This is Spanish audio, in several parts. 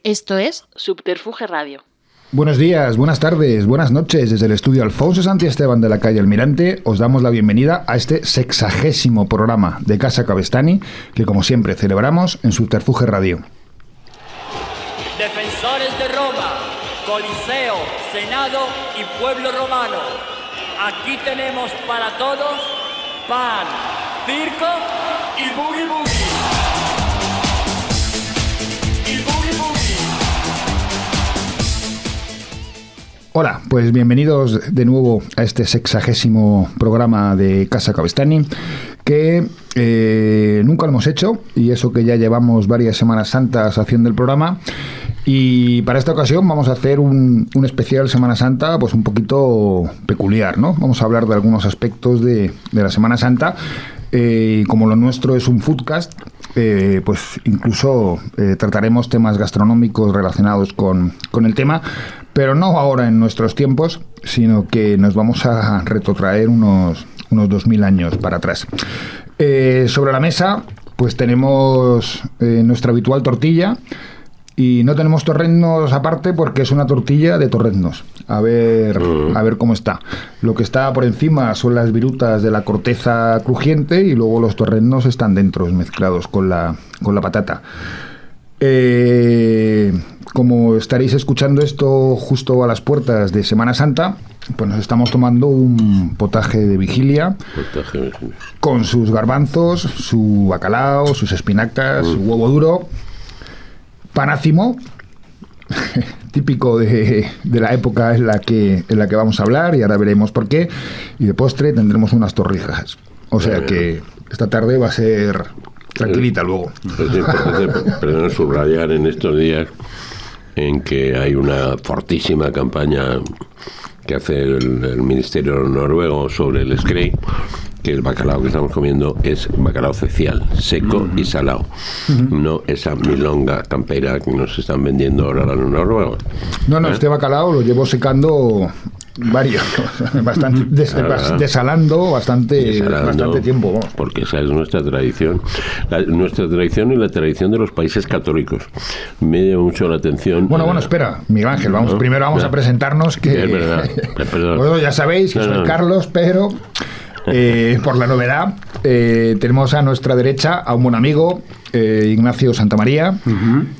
Esto es Subterfuge Radio. Buenos días, buenas tardes, buenas noches. Desde el estudio Alfonso Santiesteban de la calle Almirante os damos la bienvenida a este 60º programa de Casa Cavestany que, como siempre, celebramos en Subterfuge Radio. Defensores de Roma, Coliseo, Senado y pueblo romano. Aquí tenemos para todos pan, circo y boogie boogie. Hola, pues bienvenidos de nuevo a este 60º programa de Casa Cavestany que nunca lo hemos hecho, y eso que ya llevamos varias Semanas Santas haciendo el programa. Y para esta ocasión vamos a hacer un especial Semana Santa pues un poquito peculiar, ¿no? Vamos a hablar de algunos aspectos de la Semana Santa. Como lo nuestro es un foodcast, pues incluso trataremos temas gastronómicos relacionados con el tema, pero no ahora en nuestros tiempos, sino que nos vamos a retrotraer unos 2000 años para atrás. Sobre la mesa pues tenemos nuestra habitual tortilla. Y no tenemos torreznos aparte porque es una tortilla de torreznos. A ver cómo está. Lo que está por encima son las virutas de la corteza crujiente y luego los torreznos están dentro, mezclados con la patata. Como estaréis escuchando esto justo a las puertas de Semana Santa, pues nos estamos tomando un potaje de vigilia con sus garbanzos, su bacalao, sus espinacas, su huevo duro, panácimo, típico de la época en la que vamos a hablar, y ahora veremos por qué. Y de postre tendremos unas torrijas. O sea que esta tarde va a ser tranquilita luego. Es importante subrayar en estos días en que hay una fortísima campaña que hace el Ministerio noruego sobre el Skrei, que el bacalao que estamos comiendo es bacalao cecial, seco y salado, no esa milonga campera que nos están vendiendo ahora los noruegos. No, este bacalao lo llevo secando bastante, desalando bastante tiempo. Vamos. Porque esa es nuestra tradición. Nuestra tradición y la tradición de los países católicos. Me llama mucho la atención. Bueno, espera, Miguel Ángel, primero vamos a presentarnos, que es verdad, perdón. Bueno, ya sabéis que soy Carlos, pero por la novedad tenemos a nuestra derecha a un buen amigo, Ignacio Santamaría,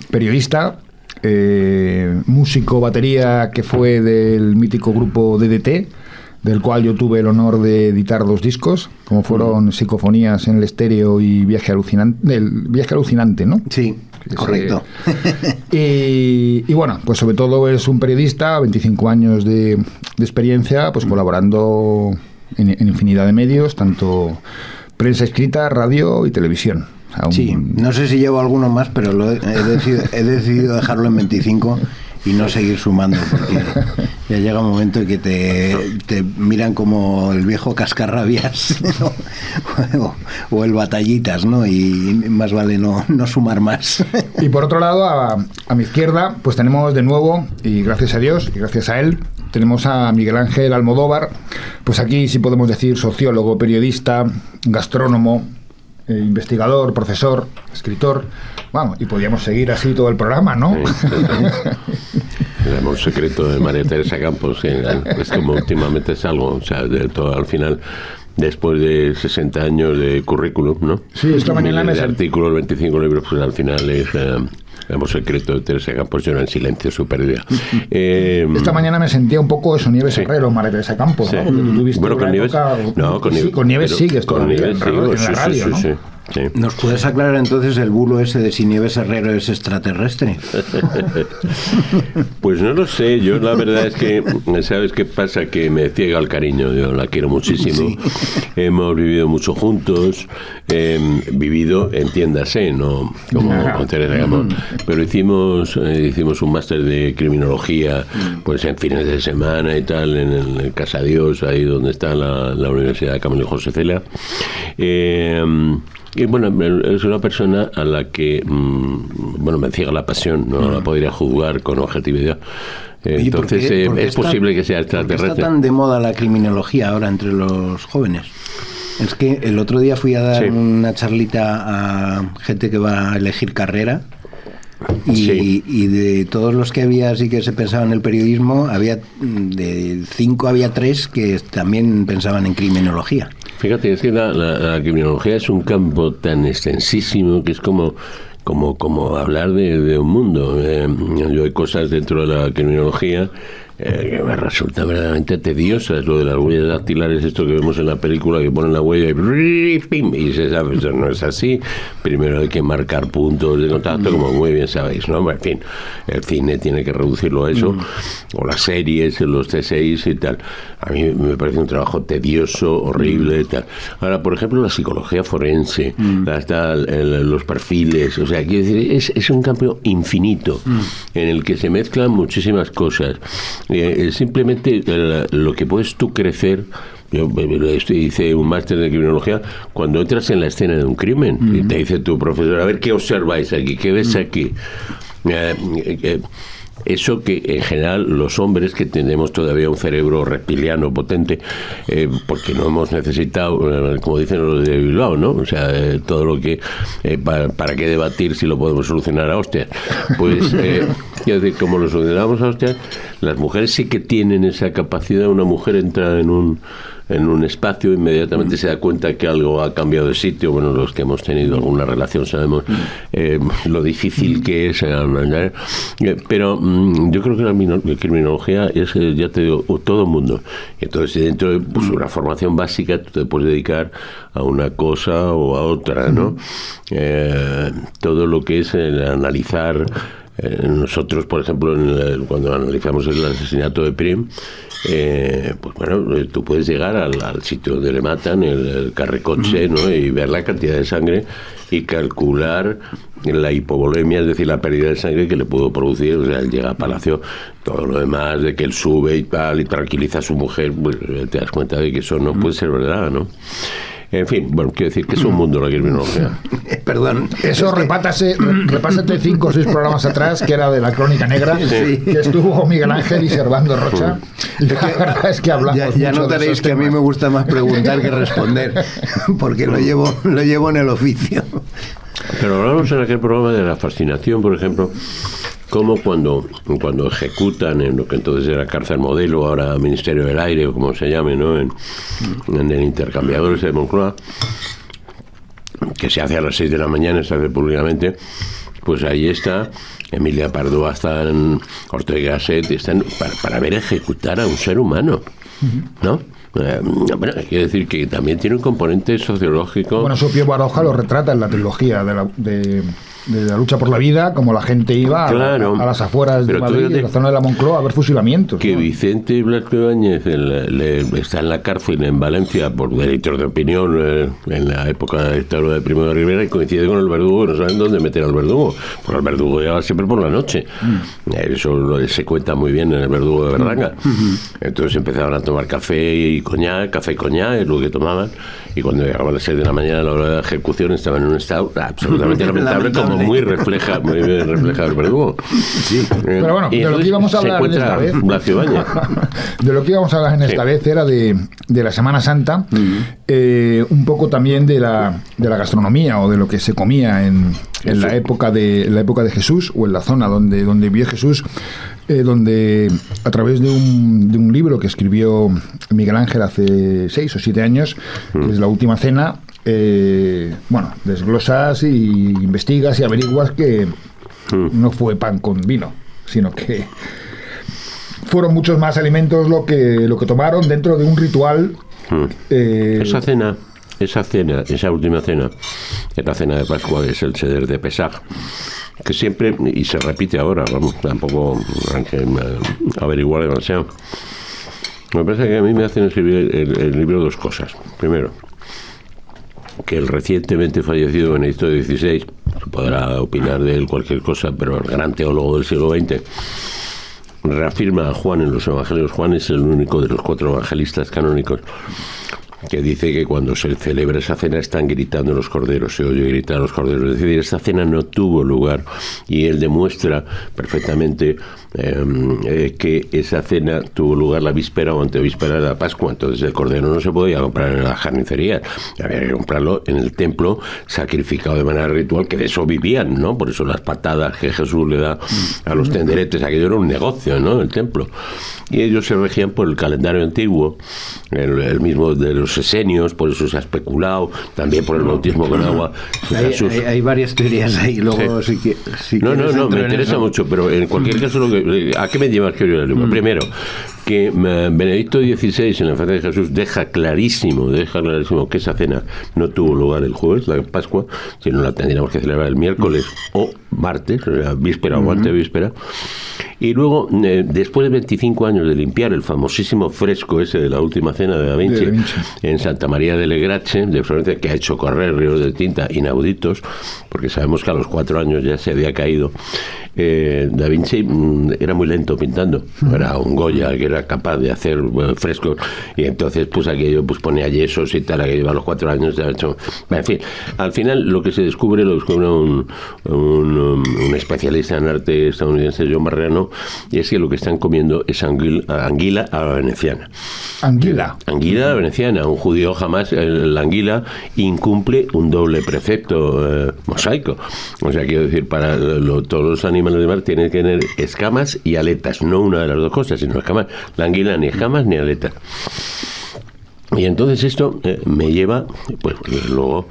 periodista, músico, batería, que fue del mítico grupo DDT, del cual yo tuve el honor de editar 2 discos, como fueron Psicofonías en el Estéreo y Viaje Alucinante, ¿no? Sí, correcto. Y bueno, pues sobre todo es un periodista, 25 años de experiencia, pues colaborando en infinidad de medios, tanto prensa escrita, radio y televisión. Sí, no sé si llevo alguno más, pero he decidido dejarlo en 25 y no seguir sumando, porque ya llega un momento en que te miran como el viejo cascarrabias, ¿no? o el batallitas, ¿no? Y más vale no sumar más. Y por otro lado, a mi izquierda, pues tenemos de nuevo, y gracias a Dios y gracias a él, tenemos a Miguel Ángel Almodóvar. Pues aquí sí podemos decir sociólogo, periodista, gastrónomo, investigador, profesor, escritor. Vamos, y podríamos seguir así todo el programa, ¿no? Sí. El amor secreto de María Teresa Campos, es como últimamente es algo, o sea, de todo al final, después de 60 años de currículum, ¿no? Sí, esta mañana de artículos, 25 libros, pues al final es el amor secreto de Teresa Campos, llora en silencio su pérdida. Esta mañana me sentía un poco eso, Nieves Herrero, María Teresa Campos, ¿no? Porque tú tuviste con Nieves, con Nieves sigues todavía en la radio, ¿no? Sí. ¿Nos puedes aclarar entonces el bulo ese de si Nieves Herrero es extraterrestre? Pues no lo sé, yo la verdad es que, ¿sabes qué pasa? Que me ciega el cariño, yo la quiero muchísimo, sí. Hemos vivido mucho juntos, vivido, entiéndase, no como con Teresa Campos, pero hicimos un máster de criminología, pues en fines de semana y tal, en el Casa Dios, ahí donde está la Universidad de Camilo José Cela. Y bueno, es una persona a la que me ciega la pasión, no la podría juzgar con objetividad. Entonces es posible que sea extraterrestre. ¿Por qué está tan de moda la criminología ahora entre los jóvenes? Es que el otro día fui a dar una charlita a gente que va a elegir carrera y de todos los que había así que se pensaba en el periodismo, de 5 había 3 que también pensaban en criminología. Fíjate, es que la criminología es un campo tan extensísimo que es como hablar de un mundo. Yo hay cosas dentro de la criminología que me resulta verdaderamente tediosa. Es lo de las huellas dactilares, esto que vemos en la película, que ponen la huella y ¡pim! Y se sabe, eso no es así. Primero hay que marcar puntos de contacto, como muy bien sabéis, ¿no? En fin, el cine tiene que reducirlo a eso, o las series, los C6 y tal. A mí me parece un trabajo tedioso, horrible y tal. Ahora, por ejemplo, la psicología forense, los perfiles, o sea, quiero decir, es un campo infinito en el que se mezclan muchísimas cosas. Simplemente lo que puedes tú crecer. Yo hice un máster de criminología. Cuando entras en la escena de un crimen y te dice tu profesor, a ver qué observáis aquí, qué ves aquí, eso que en general los hombres que tenemos todavía un cerebro reptiliano potente, porque no hemos necesitado, como dicen los de Bilbao, ¿no? O sea, todo lo que para qué debatir si lo podemos solucionar a hostias. Pues quiero decir, como lo solucionamos a hostias, las mujeres sí que tienen esa capacidad. Una mujer entra en un espacio, inmediatamente se da cuenta que algo ha cambiado de sitio. Bueno, los que hemos tenido alguna relación sabemos lo difícil que es, pero yo creo que la criminología es, ya te digo, todo el mundo. Entonces, dentro de una formación básica, tú te puedes dedicar a una cosa o a otra, ¿no? Todo lo que es el analizar. Nosotros, por ejemplo, cuando analizamos el asesinato de Prim, pues bueno, tú puedes llegar al sitio donde le matan, el carricoche, ¿no? Y ver la cantidad de sangre y calcular la hipovolemia, es decir, la pérdida de sangre que le pudo producir. O sea, él llega a Palacio, todo lo demás de que él sube y tal, y tranquiliza a su mujer, pues te das cuenta de que eso no puede ser verdad, ¿no? En fin, bueno, quiero decir que es un mundo la criminología. Perdón. Eso repásate 5 o 6 programas atrás, que era de la Crónica Negra, que estuvo Miguel Ángel y Servando Rocha. Y la verdad es que hablamos ya notaréis que a mí me gusta más preguntar que responder, porque lo llevo en el oficio. Pero hablamos en aquel programa de la fascinación, por ejemplo, como cuando ejecutan en lo que entonces era cárcel modelo, ahora Ministerio del Aire, o como se llame, ¿no? En el intercambiador de Moncloa, que se hace a las 6 de la mañana, se hace públicamente, pues ahí está Emilia Pardo, está en Ortega Gasset, están para ver ejecutar a un ser humano, ¿no? Bueno, quiero decir que también tiene un componente sociológico. Bueno, Sofía Baroja lo retrata en la trilogía de la lucha por la vida, como la gente iba a las afueras de Madrid, en la zona de la Moncloa, a ver fusilamientos. Que Vicente Blasco Ibáñez está en la cárcel en Valencia por delitos de opinión en la época de la dictadura de Primo de Rivera, y coincide con el verdugo, no saben dónde meter al verdugo, porque el verdugo llegaba siempre por la noche. Eso se cuenta muy bien en el verdugo de Berlanga. Entonces empezaban a tomar café y coñac, es lo que tomaban, y cuando llegaban a las 6 de la mañana a la hora de la ejecución estaban en un estado absolutamente lamentable, como muy bien reflejado el verdugo. Sí. Pero bueno, de lo que íbamos a hablar en esta vez, de lo que íbamos a hablar en esta vez era de la Semana Santa, un poco también de la gastronomía, o de lo que se comía en la época de Jesús, o en la zona donde vivió Jesús, donde a través de un libro que escribió Miguel Ángel hace 6 o 7 años, que es La Última Cena, bueno, desglosas y investigas y averiguas que no fue pan con vino, sino que fueron muchos más alimentos lo que tomaron dentro de un ritual. Esa última cena, es la cena de Pascua, es el Seder de Pesaj, que siempre, y se repite ahora, vamos, tampoco hay que averiguar demasiado. Me parece que a mí me hacen escribir el libro 2 cosas. Primero, que el recientemente fallecido Benedicto XVI, podrá opinar de él cualquier cosa, pero el gran teólogo del siglo XX, reafirma a Juan en los Evangelios. Juan es el único de los 4 evangelistas canónicos que dice que cuando se celebra esa cena están gritando los corderos, se oye gritar a los corderos. Es decir, esta cena no tuvo lugar, y él demuestra perfectamente que esa cena tuvo lugar la víspera o antevíspera de la Pascua. Entonces el cordero no se podía comprar en las carnicerías, había que comprarlo en el templo, sacrificado de manera ritual, que de eso vivían, ¿no? Por eso las patadas que Jesús le da a los tenderetes, aquello era un negocio, ¿no? El templo. Y ellos se regían por el calendario antiguo, el mismo de los esenios, por eso se ha especulado, también por el bautismo con agua. Hay varias teorías ahí, luego sí. si No, me interesa mucho, pero en cualquier caso, ¿a qué me lleva a escribir el libro? Primero, que Benedicto XVI en la infancia de Jesús deja clarísimo que esa cena no tuvo lugar el jueves, la Pascua, sino la tendríamos que celebrar el miércoles o martes, la víspera o antevíspera. Y luego, después de 25 años de limpiar el famosísimo fresco ese de la Última Cena de Da Vinci, en Santa María delle Grazie de Florencia, que ha hecho correr ríos de tinta inauditos, porque sabemos que a los 4 años ya se había caído, Da Vinci era muy lento pintando, era un Goya que era capaz de hacer frescos, y entonces pues aquello pues ponía yesos y tal, aquello a los 4 años ya ha hecho, en fin, al final lo que se descubre lo descubre un especialista en arte estadounidense, John Marrano, y es que lo que están comiendo es anguila a la veneciana. Anguila a la veneciana. Un judío jamás, la anguila incumple un doble precepto mosaico, o sea, quiero decir, para todos los animales de mar tienen que tener escamas y aletas, no una de las dos cosas, sino escamas. La anguila ni escamas ni aletas. Y entonces esto me lleva, pues luego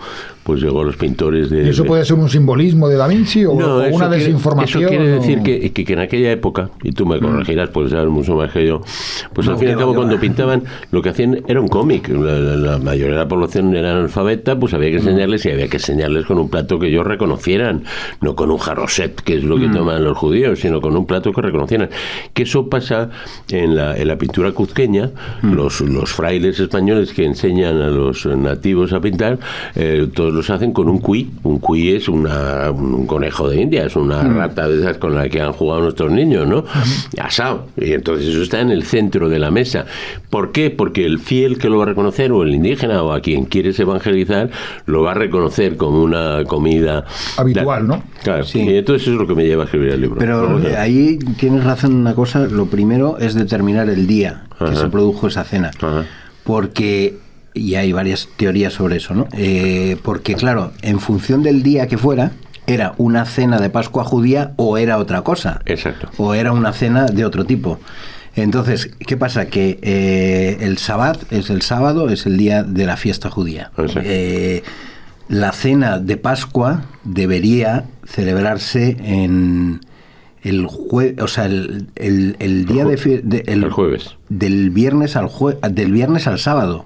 pues llegó a los pintores de... ¿Eso puede ser un simbolismo de Da Vinci o una desinformación? Eso quiere decir que en aquella época, y tú me corregirás, pues sabes mucho más que yo, pues al fin y al cabo cuando pintaban, lo que hacían era un cómic. La mayoría de la población era analfabeta, pues había que enseñarles, y había que enseñarles con un plato que ellos reconocieran, no con un jarroset, que es lo que toman los judíos, sino con un plato que reconocieran. Que eso pasa en la pintura cuzqueña. Los frailes españoles que enseñan a los nativos a pintar, todos los hacen con un cuy. Un cuy es un conejo de India, es una rata de esas con la que han jugado nuestros niños, ¿no? Asado. Y entonces eso está en el centro de la mesa. ¿Por qué? Porque el fiel que lo va a reconocer, o el indígena, o a quien quieres evangelizar, lo va a reconocer como una comida habitual, ¿no? Claro. Sí. Y entonces eso es lo que me lleva a escribir el libro. Pero ahí tienes razón en una cosa. Lo primero es determinar el día que se produjo esa cena. Porque... y hay varias teorías sobre eso, ¿no? Porque, claro, en función del día que fuera, era una cena de Pascua judía o era otra cosa. Exacto. O era una cena de otro tipo. Entonces, ¿qué pasa? Que el sábado es el día de la fiesta judía. La cena de Pascua debería celebrarse en... el jueves, o sea, el día el jueves. Del viernes al sábado.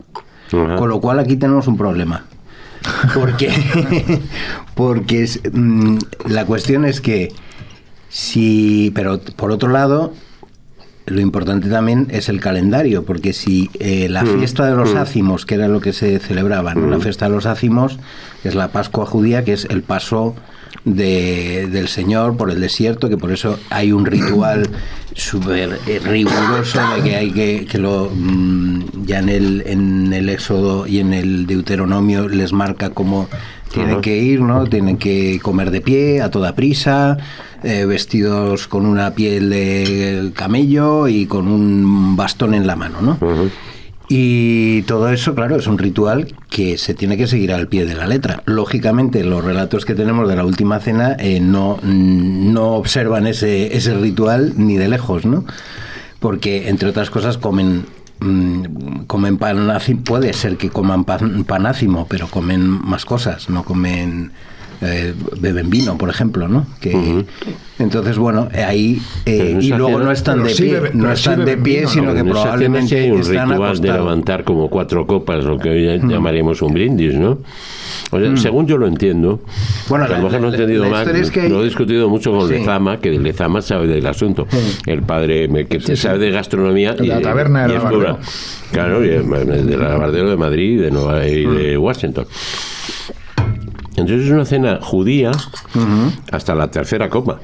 Con lo cual aquí tenemos un problema. Porque la cuestión es que pero por otro lado, lo importante también es el calendario, porque si la fiesta de los ácimos, que era lo que se celebraba, ¿no? La fiesta de los ácimos es la Pascua judía, que es el paso del Señor por el desierto, que por eso hay un ritual súper riguroso de que hay que lo ya en el Éxodo y en el Deuteronomio les marca cómo tienen que ir, ¿no? Tienen que comer de pie a toda prisa, vestidos con una piel de camello y con un bastón en la mano, ¿no? Y todo eso, claro, es un ritual que se tiene que seguir al pie de la letra. Lógicamente, los relatos que tenemos de la Última Cena no observan ese ritual ni de lejos, ¿no? Porque, entre otras cosas, comen pan ácimo. Puede ser que coman pan ácimo, pero comen más cosas, no comen... beben vino, por ejemplo, ¿no? Entonces, bueno, ahí y luego no están de pie, sino que probablemente hay un están ritual acostados. de levantar como 4 copas, lo que hoy llamaríamos un brindis, ¿no? O sea, según yo lo entiendo, bueno, a lo mejor no he entendido más, lo he discutido mucho con Lezama, que Lezama sabe del asunto, el padre que sabe de gastronomía y la taberna de Labardero. Claro, de Labardero de Madrid y de Washington. Entonces es una cena judía hasta la tercera copa.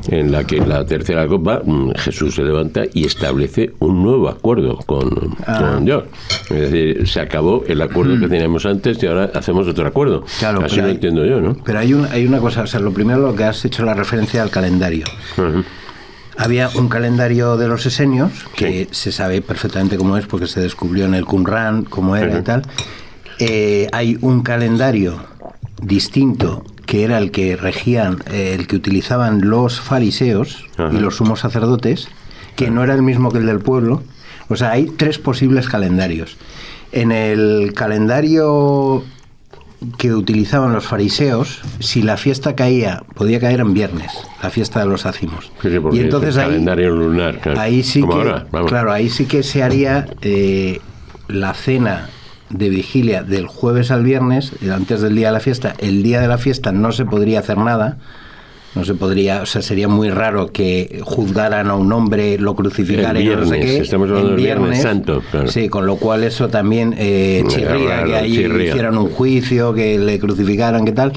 en la que en la tercera copa Jesús se levanta y establece un nuevo acuerdo con Dios. Es decir, se acabó el acuerdo que teníamos antes y ahora hacemos otro acuerdo. Claro, así lo entiendo yo, ¿no? Pero hay una cosa, o sea, lo primero lo que has hecho la referencia al calendario. Había un calendario de los esenios, que se sabe perfectamente cómo es, porque se descubrió en el Qumran, cómo era y tal. Hay un calendario distinto, que era el que regían, el que utilizaban los fariseos y los sumos sacerdotes, que no era el mismo que el del pueblo. O sea, hay 3 posibles calendarios. En el calendario que utilizaban los fariseos, si la fiesta podía caer en viernes, la fiesta de los ácimos. Sí, y entonces es el calendario lunar, claro. Ahí sí como que, ahora, claro, ahí sí que se haría la cena de vigilia del jueves al viernes, antes del día de la fiesta. El día de la fiesta no se podría hacer nada. No se podría, o sea, sería muy raro que juzgaran a un hombre, lo crucificaran y no sé qué. Estamos hablando del Viernes Santo, claro. Sí, con lo cual eso también chirría, que ahí hicieran un juicio, que le crucificaran, qué tal.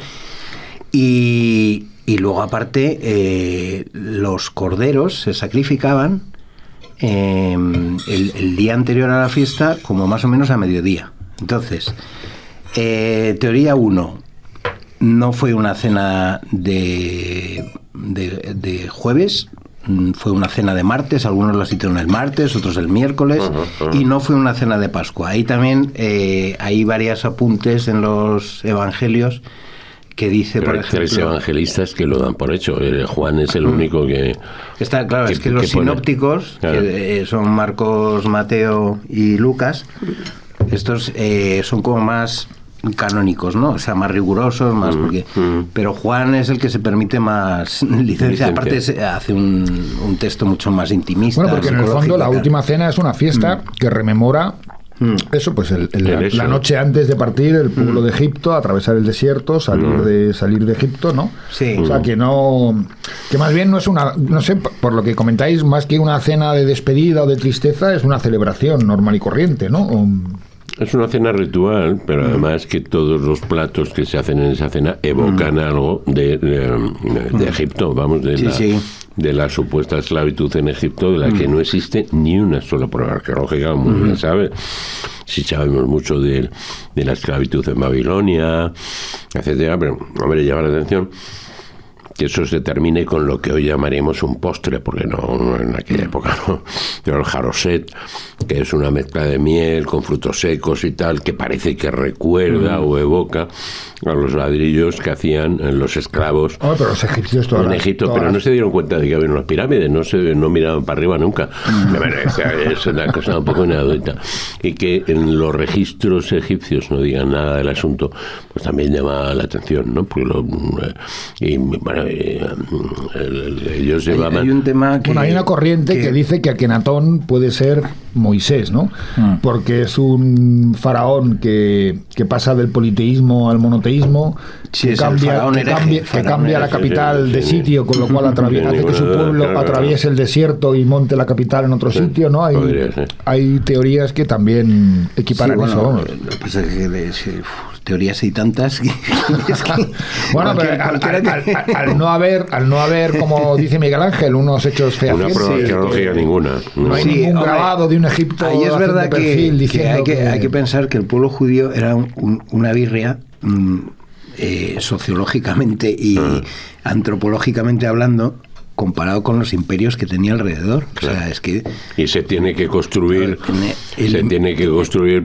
Y luego, aparte, los corderos se sacrificaban el día anterior a la fiesta, como más o menos a mediodía. Entonces, teoría 1. No fue una cena de jueves, fue una cena de martes, algunos la hicieron el martes, otros el miércoles, y no fue una cena de Pascua. Ahí también hay varios apuntes en los evangelios que dice, pero por ejemplo... 3 evangelistas que lo dan por hecho. Juan es el único que... Está claro, es que los sinópticos, claro, que son Marcos, Mateo y Lucas, estos son como más canónicos, ¿no? O sea, más rigurosos, más porque... Pero Juan es el que se permite más licencia. Aparte hace un texto mucho más intimista. Bueno, porque en el fondo la última cena es una fiesta que rememora eso, pues la noche antes de partir el pueblo de Egipto, atravesar el desierto, salir de Egipto, ¿no? Sí. O sea, que más bien no es una, no sé, por lo que comentáis, más que una cena de despedida o de tristeza, es una celebración normal y corriente, ¿no? Es una cena ritual, pero además que todos los platos que se hacen en esa cena evocan algo de Egipto, vamos, de la supuesta esclavitud en Egipto, de la que no existe ni una sola prueba arqueológica, muy bien sabe. Sí sabemos mucho de la esclavitud en Babilonia, etcétera, pero, hombre, llama la atención que eso se termine con lo que hoy llamaríamos un postre, porque no en aquella época no, pero el jaroset, que es una mezcla de miel con frutos secos y tal, que parece que recuerda o evoca a los ladrillos que hacían los esclavos pero los egipcios en Egipto, pero no se dieron cuenta de que había unas pirámides, no miraban para arriba nunca. Es una cosa un poco inaudita, y que en los registros egipcios no digan nada del asunto, pues también llama la atención, ¿no? Porque ellos llevaban... Hay un tema que... Bueno, hay una corriente que dice que Akenatón puede ser Moisés, ¿no? Porque es un faraón que pasa del politeísmo al monoteísmo, que cambia la capital de sitio, con lo cual hace que su pueblo atraviese el desierto y monte la capital en otro sitio, ¿no? Hay teorías que también equiparan eso. Lo que pasa es que teorías hay tantas bueno, pero al no haber, como dice Miguel Ángel, unos hechos fehacientes, una prueba arqueológica ninguna, no hay ningún grabado de un Egipto. Ahí es verdad que hay que pensar que el pueblo judío era una birria, sociológicamente y antropológicamente hablando, comparado con los imperios que tenía alrededor. Claro. O sea, es que... Y se tiene que construir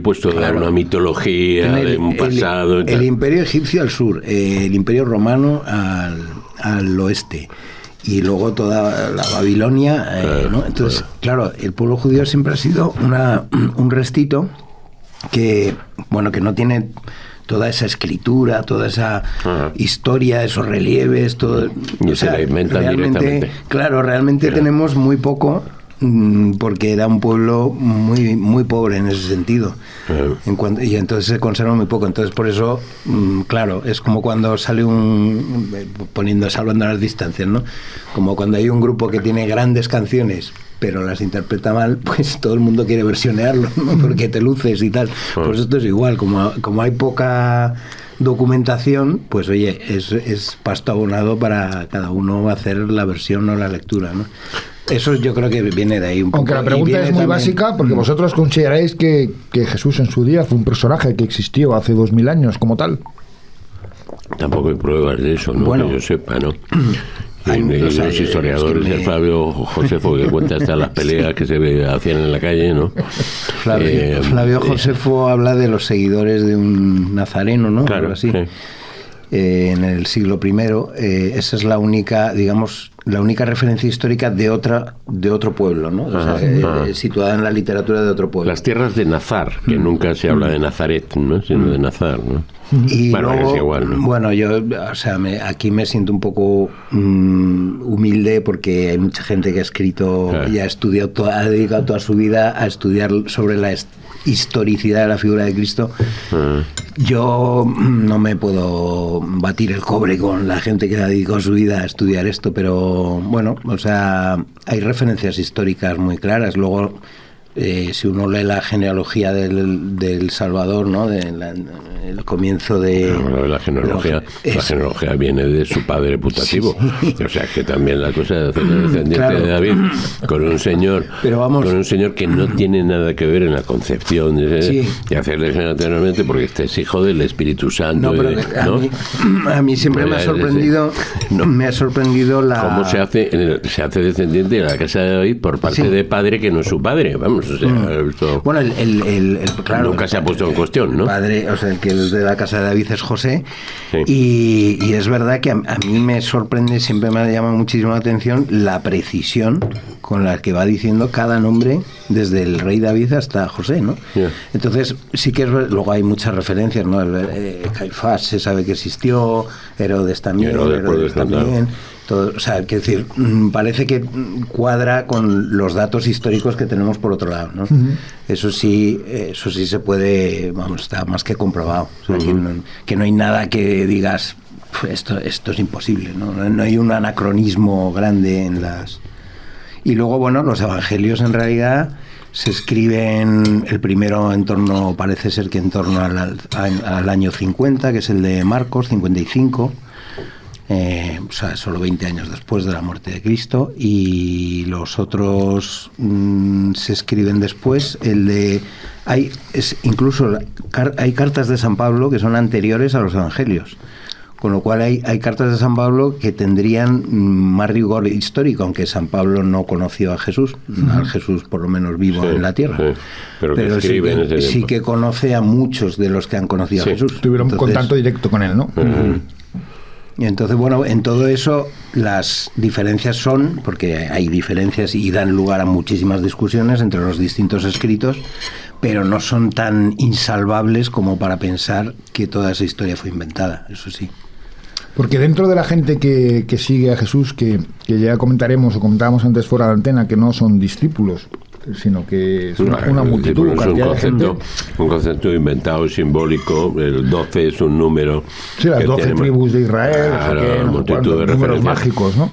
pues toda una mitología de un pasado. El imperio egipcio al sur, el imperio romano al oeste, y luego toda la Babilonia, ¿no? Entonces, claro, el pueblo judío siempre ha sido un restito que no tiene toda esa escritura, toda esa historia, esos relieves, todo. Y se la inventan directamente. Claro, realmente tenemos muy poco, porque era un pueblo muy muy pobre en ese sentido. Y entonces se conserva muy poco. Entonces, por eso, claro, es como cuando sale salvando las distancias, ¿no? Como cuando hay un grupo que tiene grandes canciones, pero las interpreta mal, pues todo el mundo quiere versionearlo, ¿no? Porque te luces y tal. Pues esto es igual, como hay poca documentación, pues oye, es pasto abonado para cada uno hacer la versión o la lectura, ¿no? Eso yo creo que viene de ahí un poco. Aunque la pregunta es muy básica, porque vosotros consideráis que Jesús en su día fue un personaje que existió hace 2000 años como tal. Tampoco hay pruebas de eso, ¿no? Bueno, que yo sepa, ¿no? Hay Los historiadores de Flavio Josefo, que cuenta hasta las peleas que se hacían en la calle, ¿no? Flavio Josefo habla de los seguidores de un nazareno, ¿no? Claro, así. sí. En el siglo I, esa es la única, digamos, la única referencia histórica de otro pueblo, ¿no? O sea, situada en la literatura de otro pueblo. Las tierras de Nazar, que nunca se habla de Nazaret, ¿no? Sino de Nazar, ¿no? Y bueno, luego, es igual, ¿no? Bueno, yo, o sea, aquí me siento un poco humilde porque hay mucha gente que ha escrito y ha estudiado, ha dedicado toda su vida a estudiar sobre la historicidad de la figura de Cristo. Yo no me puedo batir el cobre con la gente que ha dedicado su vida a estudiar esto, pero bueno, o sea, hay referencias históricas muy claras. Luego, si uno lee la genealogía del Salvador, ¿no? El comienzo de... la genealogía viene de su padre putativo. Sí. O sea, que también la cosa de hacer descendiente de David con un señor que no tiene nada que ver en la concepción de hacerle generacionalmente, porque este es hijo del Espíritu Santo. No, pero a mí siempre me ha sorprendido la... ¿Cómo se hace descendiente de la casa de David por parte de padre que no es su padre? Vamos, o sea, esto bueno, claro, nunca se ha puesto en cuestión, ¿no? Padre, o sea, el que es de la casa de David es José, y es verdad que a mí me sorprende, siempre me ha llamado muchísimo la atención la precisión con la que va diciendo cada nombre, desde el rey David hasta José, ¿no? Entonces, sí que luego hay muchas referencias, ¿no? Caifás se sabe que existió, Herodes también, todo, o sea, quiero decir, parece que cuadra con los datos históricos que tenemos por otro lado, ¿no? Eso sí se puede, vamos, está más que comprobado. O sea, que no hay nada que digas, esto es imposible, ¿no? No hay un anacronismo grande en las... Y luego, bueno, los evangelios en realidad se escriben, el primero parece ser que en torno al año 50, que es el de Marcos, 55, o sea, solo 20 años después de la muerte de Cristo, y los otros se escriben después. Incluso hay cartas de San Pablo que son anteriores a los evangelios, con lo cual hay cartas de San Pablo que tendrían más rigor histórico, aunque San Pablo no conoció a Jesús, al Jesús por lo menos vivo en la tierra, pero sí que conoce a muchos de los que han conocido a Jesús. Tuvieron contacto directo con él, ¿no? Y entonces, bueno, en todo eso las diferencias son, porque hay diferencias y dan lugar a muchísimas discusiones entre los distintos escritos, pero no son tan insalvables como para pensar que toda esa historia fue inventada, eso sí. Porque dentro de la gente que sigue a Jesús, que ya comentábamos antes fuera de antena, que no son discípulos, sino que es una multitud, un concepto inventado, simbólico. El 12 es un número. Sí, las 12 tribus de Israel, números mágicos, ¿no?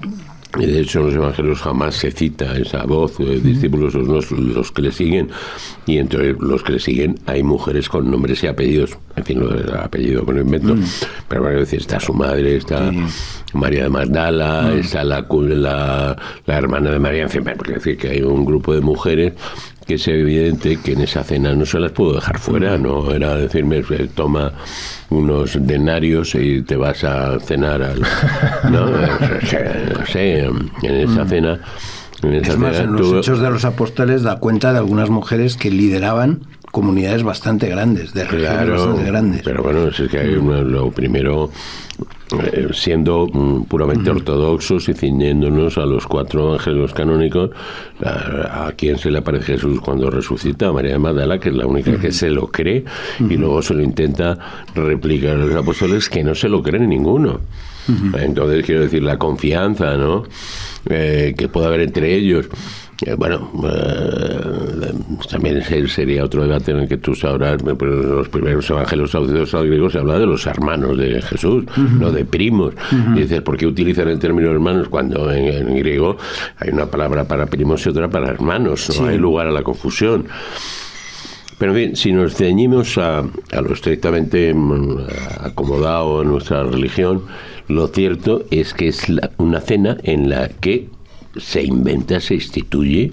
Y de hecho en los evangelios jamás se cita esa voz, discípulos son los que le siguen, y entre los que le siguen hay mujeres con nombres y apellidos, en fin, el apellido me lo invento, pero bueno, decir, está su madre, está María de Magdala, está la hermana de María, en fin, porque decir que hay un grupo de mujeres que es evidente que en esa cena no se las puedo dejar fuera, no era decirme, toma unos denarios y te vas a cenar no sé, en esa cena. Es más, en los Hechos de los Apóstoles da cuenta de algunas mujeres que lideraban comunidades bastante grandes, de regiones bastante grandes. Pero bueno, es que hay lo primero, siendo puramente ortodoxos y ciñéndonos a los 4 evangelios canónicos, a quién se le aparece Jesús cuando resucita, a María de Magdala, que es la única que se lo cree, y luego se lo intenta replicar a los apóstoles, que no se lo creen ninguno. Entonces, quiero decir, la confianza, ¿no?, que puede haber entre ellos. También sería otro debate en el que tú sabrás, los primeros evangelios traducidos al griego se habla de los hermanos de Jesús, no de primos. Y dices, ¿por qué utilizan el término hermanos cuando en griego hay una palabra para primos y otra para hermanos? No hay lugar a la confusión. Pero bien, si nos ceñimos a lo estrictamente acomodado en nuestra religión, lo cierto es que es una cena en la que se instituye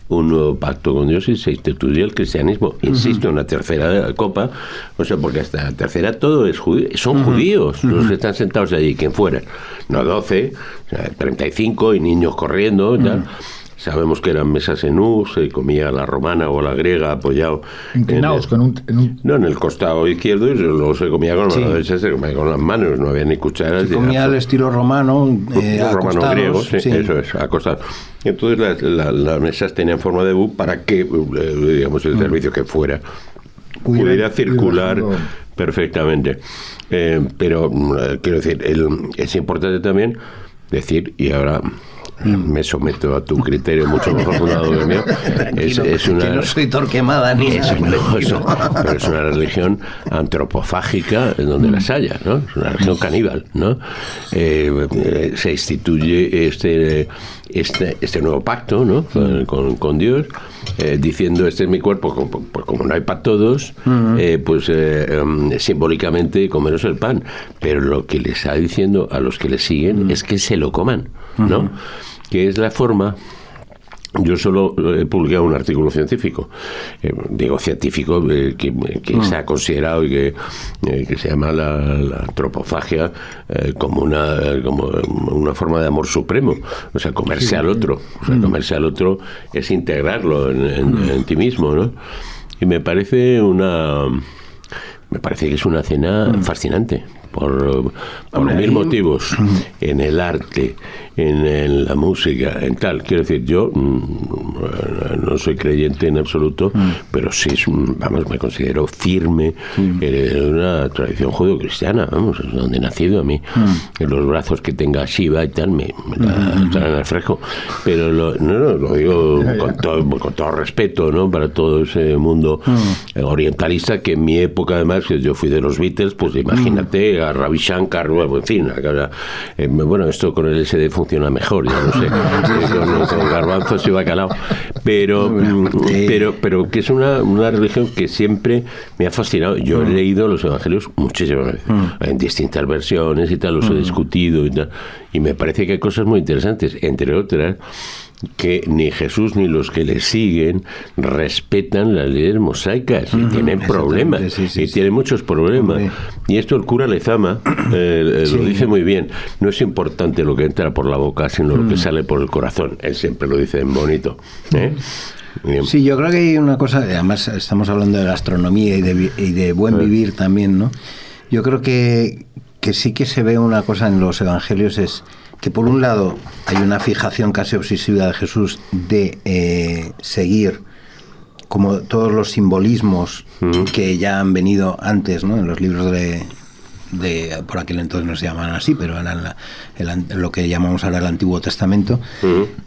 un nuevo pacto con Dios y se instituye el cristianismo. Insisto, en la tercera copa, o sea, porque hasta la tercera todo es judío, son judíos los que están sentados allí, quien fuera, no 12, o sea, 35 y niños corriendo y tal. Sabemos que eran mesas en U, se comía la romana o la griega apoyado inclinados en el costado izquierdo, y luego se comía con la mano derecha, se comía con las manos, no había ni cucharas. Se comía al estilo romano, romano griego, sí, eso es, acostado. Entonces las mesas tenían forma de U para que, digamos, el servicio que fuera pudiera circular perfectamente. Pero quiero decir, es importante también decir, y ahora me someto a tu criterio mucho mejor fundado que el mío. Es una, que no soy Torquemada ni eso, pero es una religión antropofágica en donde las haya, ¿no? Es una religión caníbal, ¿no? Se instituye este nuevo pacto, ¿no? Con Dios, diciendo este es mi cuerpo, pues como no hay para todos, simbólicamente comeros el pan, pero lo que le está diciendo a los que le siguen es que se lo coman, ¿no? Que es la forma. Yo solo he publicado un artículo científico, científico, que se ha considerado y que se llama la antropofagia como una forma de amor supremo, o sea, comerse al otro. O sea, comerse al otro es integrarlo en ti mismo, ¿no? Y me parece que es una cena fascinante. Por mil motivos, en el arte, en la música, en tal. Quiero decir, yo no soy creyente en absoluto, pero sí, me considero firme en una tradición judío-cristiana, es donde he nacido a mí. En los brazos que tenga Shiva y tal, me la traen al fresco. Pero lo digo con todo respeto, ¿no? Para todo ese mundo orientalista, que en mi época, además, que yo fui de los Beatles, pues imagínate, a Ravi Shankar, en fin, bueno, esto con el SD funciona mejor, ya no sé, con garbanzos y bacalao, pero que es una religión que siempre me ha fascinado. Yo he leído los evangelios muchísimas veces, en distintas versiones y tal, los he discutido y tal, y me parece que hay cosas muy interesantes, entre otras, que ni Jesús ni los que le siguen respetan las leyes mosaicas y tienen problemas, tienen muchos problemas. Y esto el cura Lezama lo dice muy bien. No es importante lo que entra por la boca, sino lo que sale por el corazón. Él siempre lo dice en bonito, ¿eh? Sí, yo creo que hay una cosa, además estamos hablando de gastronomía y de buen vivir también, ¿no? Yo creo que sí que se ve una cosa en los evangelios, es que por un lado hay una fijación casi obsesiva de Jesús de seguir como todos los simbolismos que ya han venido antes, ¿no? En los libros de por aquel entonces no se llamaban así, pero eran lo que llamamos ahora el Antiguo Testamento.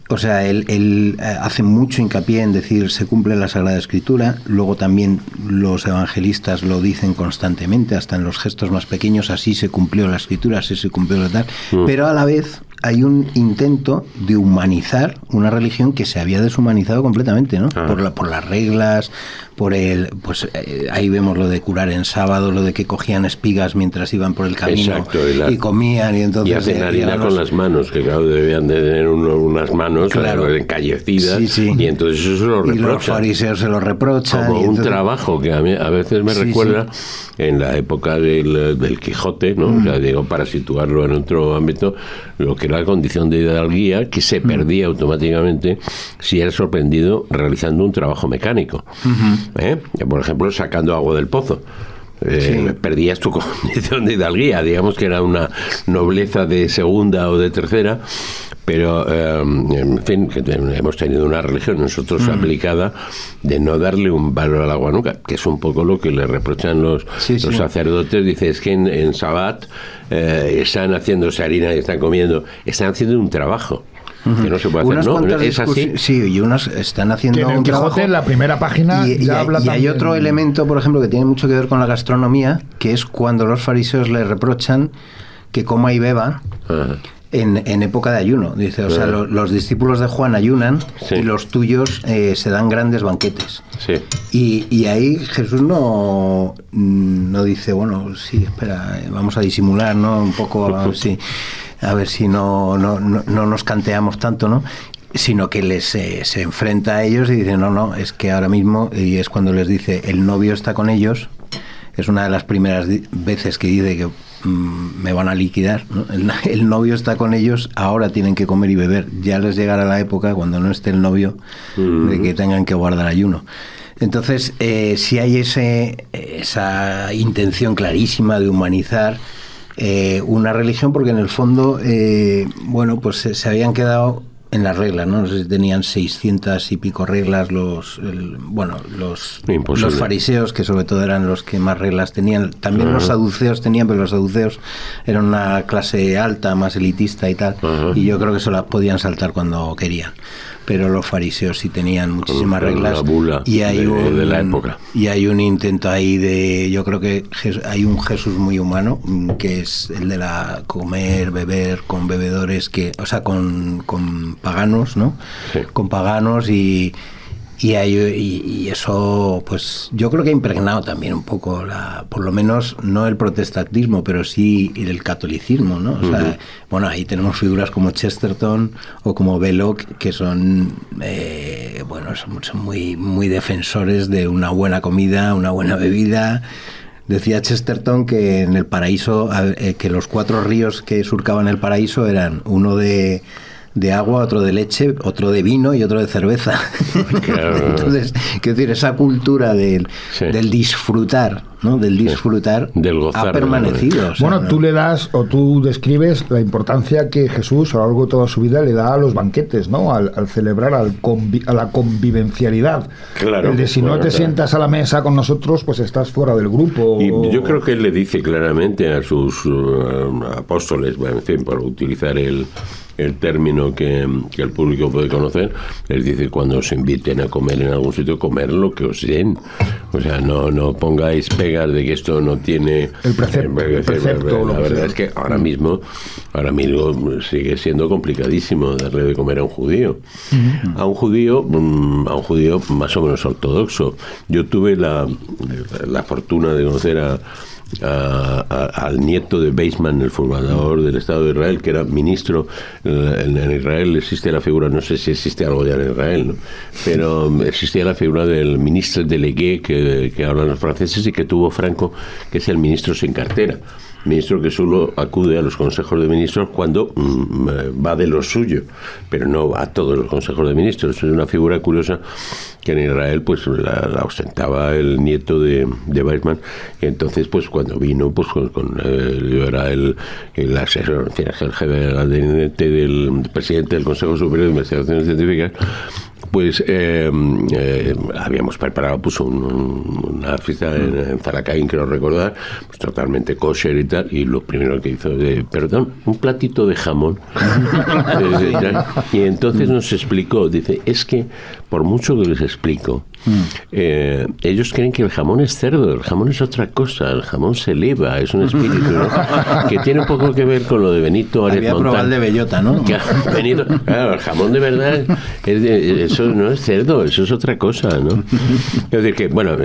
O sea, él hace mucho hincapié en decir se cumple la Sagrada Escritura. Luego también los evangelistas lo dicen constantemente, hasta en los gestos más pequeños, así se cumplió la Escritura, así se cumplió la tal. Pero a la vez hay un intento de humanizar una religión que se había deshumanizado completamente, ¿no? Por las reglas, ahí vemos lo de curar en sábado, lo de que cogían espigas mientras iban por el camino. Exacto, y comían, y entonces... Y hacen harina con las manos, que claro, debían de tener unas manos encallecidas, y entonces eso se lo reprochan. Y los fariseos se lo reprochan. Como un trabajo que a mí a veces me recuerda en la época del Quijote, ¿no? O sea, digo, para situarlo en otro ámbito, lo que era la condición de hidalguía, que se perdía automáticamente si eras sorprendido realizando un trabajo mecánico. Por ejemplo, sacando agua del pozo. Perdías tu condición de hidalguía, digamos que era una nobleza de segunda o de tercera, pero en fin, que hemos tenido una religión nosotros aplicada de no darle un valor al agua nunca, que es un poco lo que le reprochan los sacerdotes. Dice, es que en Sabbat están haciéndose harina y están haciendo un trabajo que no se puede hacer, ¿no? ¿Es así? Sí, y unos están haciendo en el un Quijote, trabajo, en la primera página, ya habla y hay otro elemento, por ejemplo, que tiene mucho que ver con la gastronomía, que es cuando los fariseos le reprochan que coma y beba. en época de ayuno. Dice, o sea, los discípulos de Juan ayunan y los tuyos se dan grandes banquetes. Sí. Y ahí Jesús no dice, bueno, sí, espera, vamos a disimular, ¿no? Un poco, a ver si no nos canteamos tanto, ¿no? Sino que se enfrenta a ellos y dice, no, es que ahora mismo, y es cuando les dice, el novio está con ellos. Es una de las primeras veces que dice que me van a liquidar, ¿no? El novio está con ellos, ahora tienen que comer y beber. Ya les llegará la época, cuando no esté el novio, de que tengan que guardar ayuno. Entonces, si hay esa intención clarísima de humanizar una religión, porque en el fondo, pues se habían quedado en las reglas, ¿no? No sé si tenían 600 y pico reglas los fariseos, que sobre todo eran los que más reglas tenían. También los saduceos tenían, pero los saduceos eran una clase alta, más elitista y tal, y yo creo que se las podían saltar cuando querían. Pero los fariseos sí tenían muchísimas reglas, la bula y hay de la época. Y hay un intento ahí yo creo que hay un Jesús muy humano, que es el de la comer, beber con bebedores, con paganos, ¿no? Sí. Con paganos y eso, pues yo creo que ha impregnado también un poco por lo menos no el protestantismo, pero sí el catolicismo, ¿no? O sea, bueno, ahí tenemos figuras como Chesterton o como Belloc, que son son muy, muy defensores de una buena comida, una buena bebida. Decía Chesterton que en el paraíso, que los 4 ríos que surcaban el paraíso eran uno de agua, otro de leche, otro de vino y otro de cerveza. Claro. Entonces, quiero decir, esa cultura del disfrutar, ¿no? Del disfrutar, del gozar, ha permanecido. O sea, bueno, tú le das, o tú describes la importancia que Jesús a lo largo de toda su vida le da a los banquetes, ¿no? Al celebrar, a la convivencialidad. Claro. El de si no te sientas a la mesa con nosotros, pues estás fuera del grupo. Y yo creo que él le dice claramente a sus apóstoles, bueno, en fin, por utilizar el término que el público puede conocer, les dice, cuando os inviten a comer en algún sitio, comer lo que os den. O sea, no pongáis pegas de que esto no tiene el precepto. La verdad es que ahora mismo sigue siendo complicadísimo darle de comer a un judío. A un judío más o menos ortodoxo. Yo tuve la fortuna de conocer al nieto de Weizmann, el fundador del Estado de Israel, que era ministro. En Israel existe la figura, no sé si existe algo ya en Israel, ¿no? Pero existía la figura del ministre délégué que hablan los franceses y que tuvo Franco, que es el ministro sin cartera. Ministro que solo acude a los consejos de ministros cuando va de lo suyo, pero no a todos los consejos de ministros. Es una figura curiosa que en Israel pues la ostentaba el nieto de Weizmann, y entonces pues cuando vino pues yo era el asesor, el jefe del gabinete del presidente del Consejo Superior de Investigaciones Científicas. Pues habíamos preparado pues una fiesta en Zaracaín, creo recordar, pues totalmente kosher y tal, y lo primero que hizo un platito de jamón. Y entonces nos explicó, dice, es que por mucho que les explico, ellos creen que el jamón es cerdo, el jamón es otra cosa, el jamón se eleva, es un espíritu, ¿no? Que tiene un poco que ver con lo de Benito Ares Montán. Había probado el de bellota, ¿no? Claro, el jamón de verdad eso no es cerdo, eso es otra cosa, ¿no? Es decir que, bueno,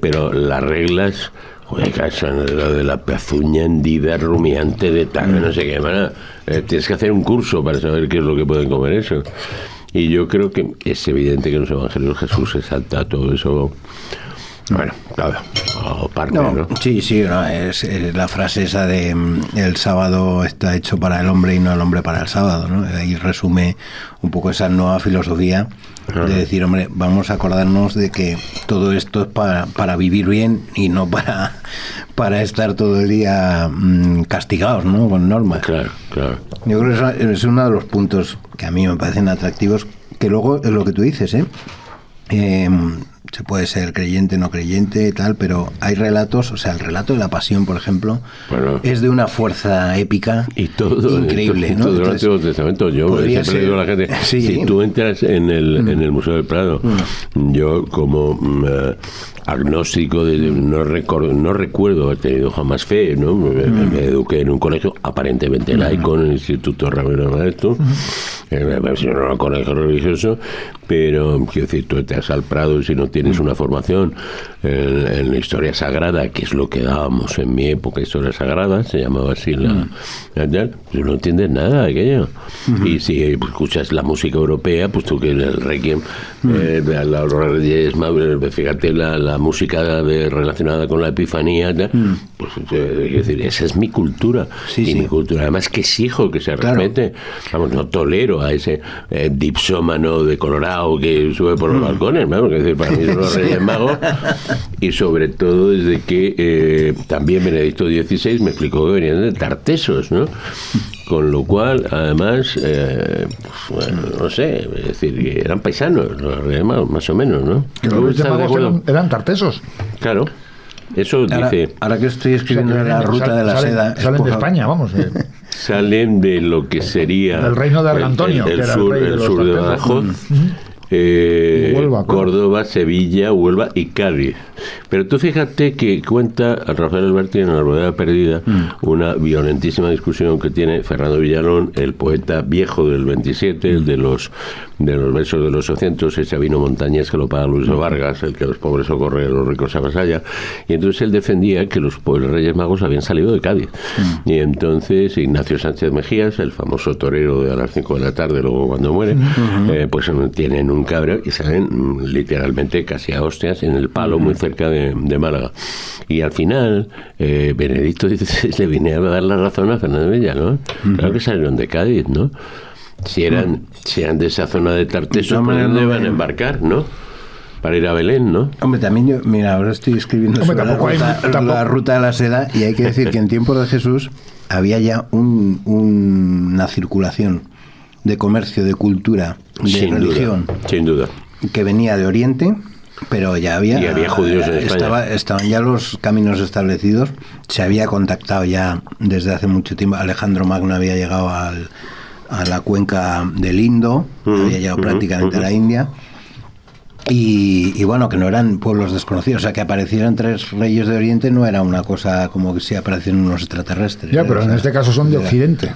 pero las reglas, lo de la pezuña hendida, rumiante de tal, no sé qué, tienes que hacer un curso para saber qué es lo que pueden comer eso. Y yo creo que es evidente que en los evangelios Jesús se salta todo eso. Bueno, claro, parte, ¿no? Sí, no, es la frase esa de el sábado está hecho para el hombre y no el hombre para el sábado, ¿no? Ahí resume un poco esa nueva filosofía de decir, hombre, vamos a acordarnos de que todo esto es para vivir bien y no para estar todo el día castigados, ¿no? Con normas. Claro. Yo creo que es uno de los puntos que a mí me parecen atractivos, que luego es lo que tú dices, se puede ser creyente, no creyente, tal, pero hay relatos, o sea, el relato de la Pasión, por ejemplo, es de una fuerza épica y todo, increíble, ¿no? Todo el Antiguo Testamento. Yo siempre le digo a la gente, si tú entras en el Museo del Prado, yo como agnóstico, no recuerdo haber tenido jamás fe, ¿no? Me eduqué en un colegio aparentemente laico, en el Instituto Ramiro Maestro, en un colegio religioso, pero quiero decir, tú entras al Prado y si no tienes una formación en la historia sagrada, que es lo que dábamos en mi época, historia sagrada, se llamaba así tú no entiendes nada de aquello. Y si escuchas la música europea, pues tú que el Requiem, los Reyes Magos, fíjate la música relacionada con la Epifanía, pues es decir, esa es mi cultura. Mi cultura, además que exijo que se respete. Vamos, no tolero a ese dipsómano de Colorado que sube por los balcones, vamos, es decir, para mí son los Reyes Magos. Y sobre todo desde que también Benedicto XVI me explicó que venían de Tartesos, ¿no? Con lo cual, además, no sé, es decir, que eran paisanos, los Reyes Magos, más o menos, ¿no? Los Reyes Magos eran tartesos. Claro. Eso dice. Ahora que estoy escribiendo la ruta de la seda. Salen de España, vamos. Salen de lo que sería. El reino de Argantonio, el sur de Badajoz. Huelva, Córdoba, Sevilla, Huelva y Cádiz. Pero tú fíjate que cuenta Rafael Alberti en La Rueda Perdida una violentísima discusión que tiene Fernando Villalón, el poeta viejo del 27, el de los versos de los 800, ese vino montañés que lo paga Luis de Vargas, el que los pobres socorre, los ricos avasalla. Y entonces él defendía que los Reyes Magos habían salido de Cádiz. Y entonces Ignacio Sánchez Mejías, el famoso torero de a las 5 de la tarde, luego cuando muere, pues tienen un cabreo y salen literalmente casi a hostias en el Palo, muy cerca de Málaga. Y al final Benedicto XVI le viene a dar la razón a Fernando Villalón. Claro que salieron de Cádiz, ¿no? Si eran de esa zona de Tartesos, ¿por dónde van a embarcar, no? Para ir a Belén, ¿no? Hombre, también yo, mira, ahora estoy escribiendo sobre la ruta de la seda, y hay que decir que en tiempos de Jesús había ya una circulación de comercio, de cultura, de religión. Sin duda. Que venía de Oriente, pero ya había... Y había judíos en España. Estaban ya los caminos establecidos, se había contactado ya desde hace mucho tiempo. Alejandro Magno había llegado a la cuenca del Indo, había llegado prácticamente a la India. Y bueno, que no eran pueblos desconocidos, o sea, que aparecieran 3 reyes de Oriente no era una cosa como que si aparecieran unos extraterrestres. Ya, pero en este caso son de Occidente.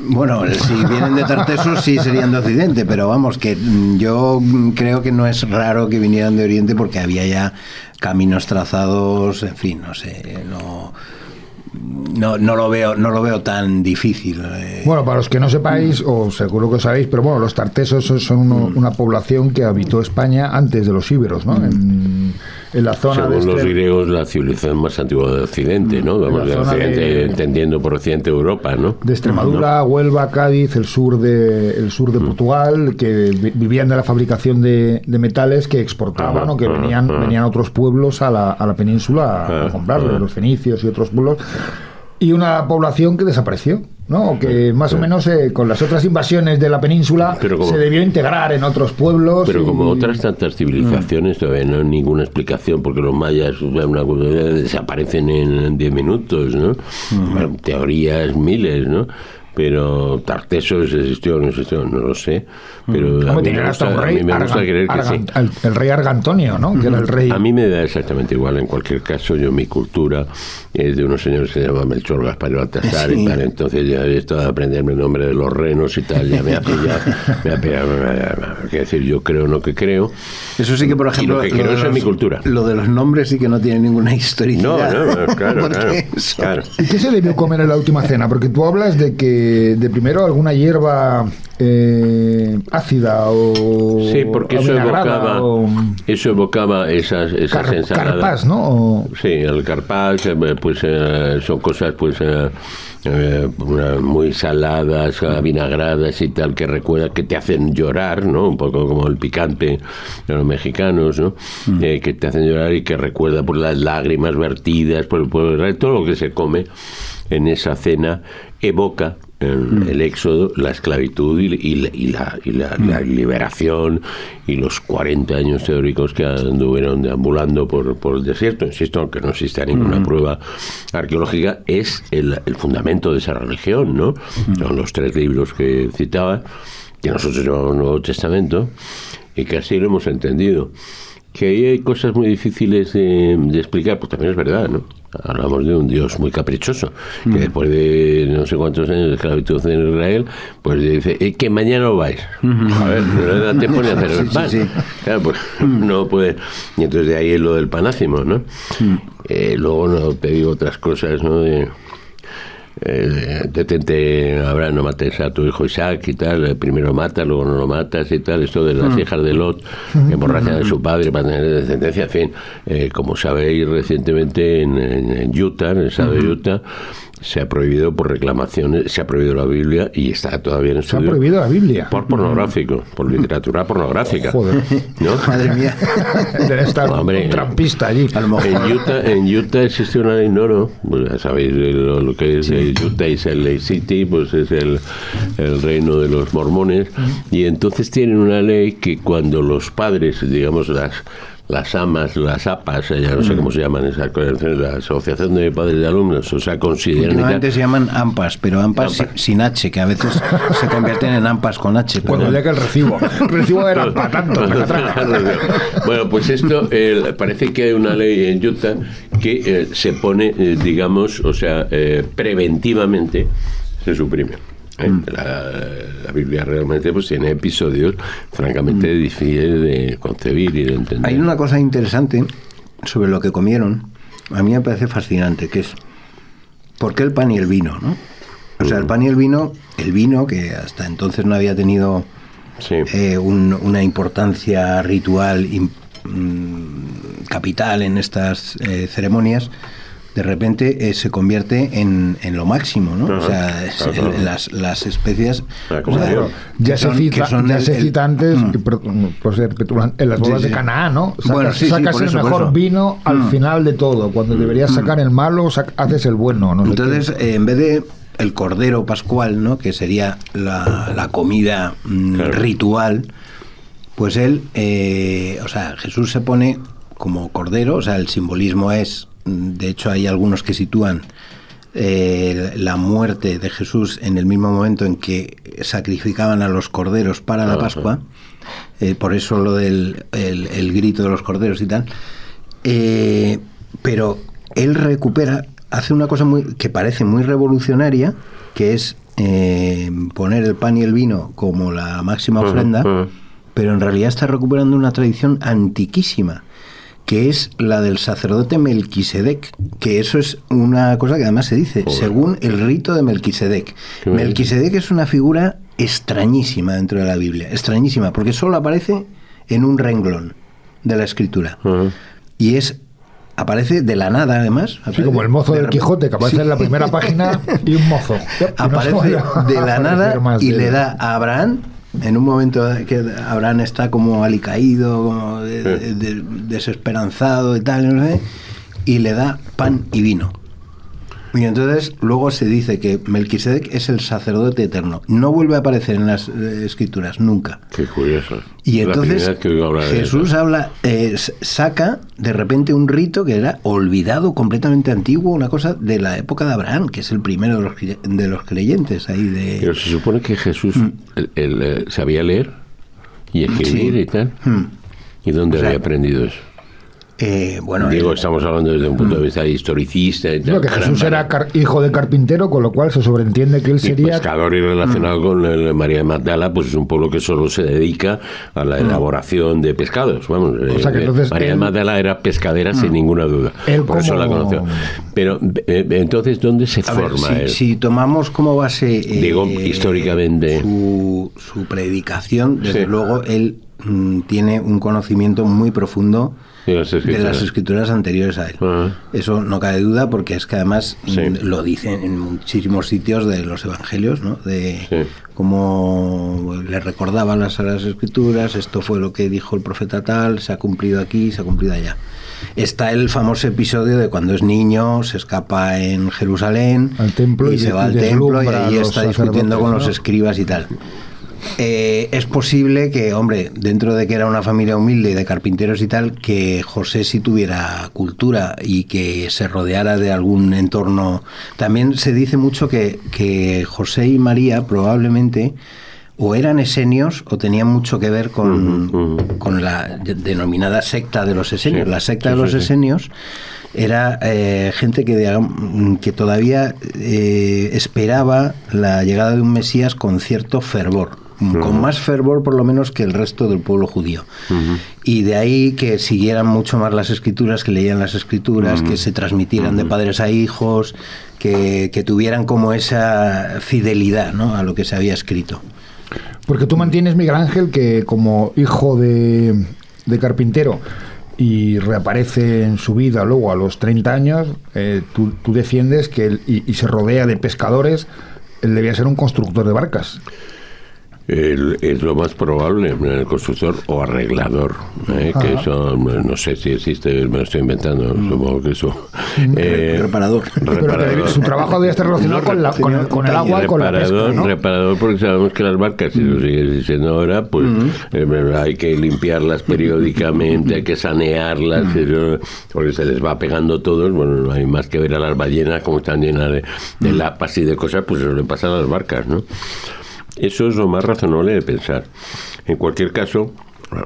Bueno, si vienen de Tartesos sí serían de Occidente, pero vamos, que yo creo que no es raro que vinieran de Oriente porque había ya caminos trazados, en fin, no sé, no lo veo tan difícil. Bueno, para los que no sepáis, o seguro que sabéis, pero bueno, los tartesos son una población que habitó España antes de los íberos, ¿no? En la zona según los griegos, la civilización más antigua de Occidente, ¿no? Vamos, de Occidente, entendiendo por Occidente Europa, ¿no? De Extremadura, Huelva, Cádiz, el sur de Portugal, que vivían de la fabricación de metales que exportaban, o que venían otros pueblos a la península a comprarle, los fenicios y otros pueblos. Y una población que desapareció, ¿no? Que más o menos con las otras invasiones de la península se debió integrar en otros pueblos. Pero como otras tantas civilizaciones, todavía no hay ninguna explicación, porque los mayas desaparecen en 10 minutos, ¿no? Bueno, teorías miles, ¿no? Pero Tartesos existió o no existió, no lo sé. Pero a mí me gusta creer que sí. El rey Argantonio, ¿no? Que era el rey. A mí me da exactamente igual. En cualquier caso, mi cultura es de unos señores que se llaman Melchor, Gaspar y Baltasar y tal. Entonces ya he estado a aprenderme el nombre de los renos y tal. Ya me ha pillado. Es decir, yo creo en lo que creo. Eso sí que, por ejemplo, y lo que creo es en mi cultura. Lo de los nombres sí que no tiene ninguna historicidad. No, claro. ¿Y qué se debió comer en la última cena? Porque tú hablas de que de primero alguna hierba ácida o sí, porque eso evocaba esas ensaladas. Carpás, ¿no? Sí, el carpás, pues son cosas muy saladas, vinagradas y tal, que recuerda que te hacen llorar, ¿no? Un poco como el picante de los mexicanos, ¿no? Que te hacen llorar y que recuerda por las lágrimas vertidas, por todo lo que se come en esa cena evoca el éxodo, la esclavitud y la liberación y los 40 años teóricos que anduvieron deambulando por el desierto, insisto, aunque no exista ninguna prueba arqueológica, es el fundamento de esa religión, ¿no? Son los 3 libros que citaba, que nosotros llamamos Nuevo Testamento, y que así lo hemos entendido. Que ahí hay cosas muy difíciles de explicar, pues también es verdad, ¿no? Hablamos de un Dios muy caprichoso, que después de no sé cuántos años de esclavitud en Israel, pues dice, que mañana lo vais. A ver, no te pone a hacer el pan. Sí. Claro, pues no puede. Y entonces de ahí es lo del panácimo, ¿no? Luego no te digo otras cosas, ¿no? Detente, Abraham, no mates a tu hijo Isaac y tal, primero mata, luego no lo matas y tal, esto de las hijas de Lot que emborrachan de su padre para tener descendencia, en fin, como sabéis, recientemente en Utah, en el estado de Utah, se ha prohibido por reclamaciones, se ha prohibido la Biblia y está todavía en estudio. ¿Se ha prohibido la Biblia? Por pornográfico, por literatura pornográfica. Joder. ¿No? Madre mía. Debe estar un trampista allí. En Utah existe una ley, no, pues ya sabéis lo que es Utah y Salt Lake City, pues es el reino de los mormones, y entonces tienen una ley que cuando los padres, digamos, las AMAs, las APAS, ya no sé cómo se llaman esas cosas, la Asociación de Padres de Alumnos, o sea, consideran... Últimamente se llaman AMPAs, pero AMPAs sin H, que a veces se convierten en AMPAs con H. Cuando llega el recibo era para tanto. Bueno, pues esto, parece que hay una ley en Utah que se pone, digamos, o sea, preventivamente se suprime. La Biblia realmente pues tiene episodios francamente difíciles de concebir y de entender. Hay una cosa interesante sobre lo que comieron, a mí me parece fascinante, que es ¿por qué el pan y el vino, no? O sea, el pan y el vino que hasta entonces no había tenido una importancia ritual capital en estas ceremonias, de repente se convierte en lo máximo, ¿no? O sea, las especias, ya se cita antes en las bodas de Canaán, ¿no? Sacas el mejor vino al final de todo, cuando deberías sacar el malo, haces el bueno, ¿no? Entonces, en vez de el cordero pascual, ¿no?, que sería la comida ritual, pues Jesús se pone como cordero, o sea, el simbolismo es, de hecho hay algunos que sitúan la muerte de Jesús en el mismo momento en que sacrificaban a los corderos para la Pascua, por eso lo del el grito de los corderos y tal, pero él hace una cosa que parece muy revolucionaria, que es poner el pan y el vino como la máxima ofrenda, pero en realidad está recuperando una tradición antiquísima, que es la del sacerdote Melquisedec, que eso es una cosa que además se dice, según el rito de Melquisedec. Melquisedec es una figura extrañísima dentro de la Biblia, extrañísima, porque solo aparece en un renglón de la Escritura. Y aparece de la nada, además. Sí, como el mozo del Quijote, que aparece en la primera página y un mozo. Aparece de la nada y le da a Abraham, en un momento que Abraham está como alicaído, como desesperanzado y tal, no sé, y le da pan y vino. Y entonces luego se dice que Melquisedec es el sacerdote eterno. No vuelve a aparecer en las escrituras, nunca. Qué curioso. Y entonces Jesús saca de repente un rito que era olvidado, completamente antiguo, una cosa de la época de Abraham, que es el primero de los creyentes ahí Pero se supone que Jesús sabía leer y escribir y tal. ¿Y dónde había aprendido eso? Estamos hablando desde un punto de vista historicista y tal. Que Jesús era hijo de carpintero, con lo cual se sobreentiende que él sería pescador, y relacionado con María de Magdala, pues es un pueblo que solo se dedica a la elaboración de pescados. Vamos, María de Magdala era pescadera sin ninguna duda, por eso la conoció. Pero entonces, ¿dónde se forma él? Si tomamos como base históricamente su predicación, desde luego él tiene un conocimiento muy profundo de las escrituras anteriores a él. Eso no cabe duda, porque es que además lo dicen en muchísimos sitios de los evangelios, ¿no? De cómo le recordaban las Sagradas Escrituras, esto fue lo que dijo el profeta tal, se ha cumplido aquí, se ha cumplido allá. Está el famoso episodio de cuando es niño, se escapa en Jerusalén al templo, y se va al templo y ahí está discutiendo con los escribas y tal. Es posible que, hombre, dentro de que era una familia humilde de carpinteros y tal, que José sí tuviera cultura y que se rodeara de algún entorno. También se dice mucho que José y María probablemente o eran esenios o tenían mucho que ver con la denominada secta de los esenios. La secta de los esenios era gente que todavía esperaba la llegada de un Mesías con cierto fervor, con más fervor por lo menos que el resto del pueblo judío. Y de ahí que siguieran mucho más las escrituras, que leían las escrituras, que se transmitieran de padres a hijos, que tuvieran como esa fidelidad, ¿no?, a lo que se había escrito. Porque tú mantienes, Miguel Ángel, que como hijo de carpintero y reaparece en su vida luego a los 30 años, tú defiendes que él, y se rodea de pescadores, él debía ser un constructor de barcas. Es lo más probable, el constructor o arreglador, que eso no sé si existe, me lo estoy inventando, supongo que eso. Reparador. Pero su trabajo debe estar relacionado con el agua y con la pesca, ¿no? Reparador, porque sabemos que las barcas, si lo sigue diciendo ahora, pues hay que limpiarlas periódicamente, hay que sanearlas, porque se les va pegando todo. Bueno, no hay más que ver a las ballenas como están llenas de lapas y de cosas, pues eso le pasa a las barcas, ¿no? Eso es lo más razonable de pensar. En cualquier caso,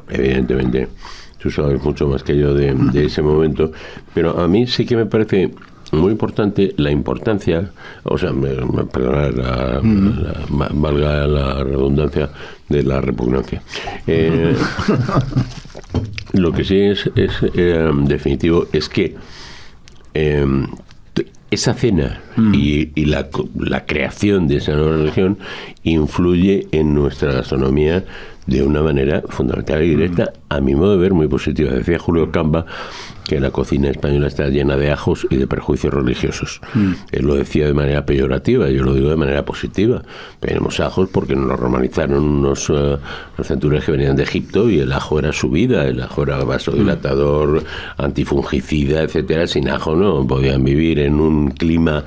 evidentemente, tú sabes mucho más que yo de ese momento, pero a mí sí que me parece muy importante la importancia, o sea, perdonad, valga la redundancia de la repugnancia. Lo que sí es definitivo es que esa cena y la creación de esa nueva religión influye en nuestra gastronomía de una manera fundamental y directa, a mi modo de ver, muy positiva. Decía Julio Camba que la cocina española está llena de ajos y de perjuicios religiosos. Él lo decía de manera peyorativa, yo lo digo de manera positiva. Tenemos ajos porque nos lo romanizaron unos centurias que venían de Egipto, y el ajo era su vida, el ajo era vasodilatador, antifungicida, etcétera. Sin ajo no podían vivir en un clima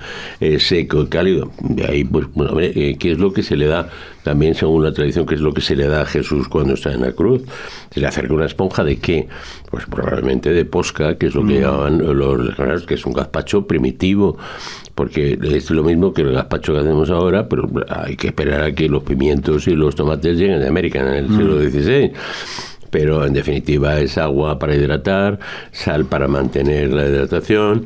seco y cálido. De ahí, pues, bueno, ¿qué es lo que se le da? También, según la tradición, ¿qué es lo que se le da a Jesús cuando está en la cruz? Se le acerca una esponja ¿de qué? Pues probablemente de posca, que es lo que llaman los, que es un gazpacho primitivo, porque es lo mismo que el gazpacho que hacemos ahora, pero hay que esperar a que los pimientos y los tomates lleguen de América en el siglo XVI. Pero en definitiva es agua para hidratar, sal para mantener la hidratación,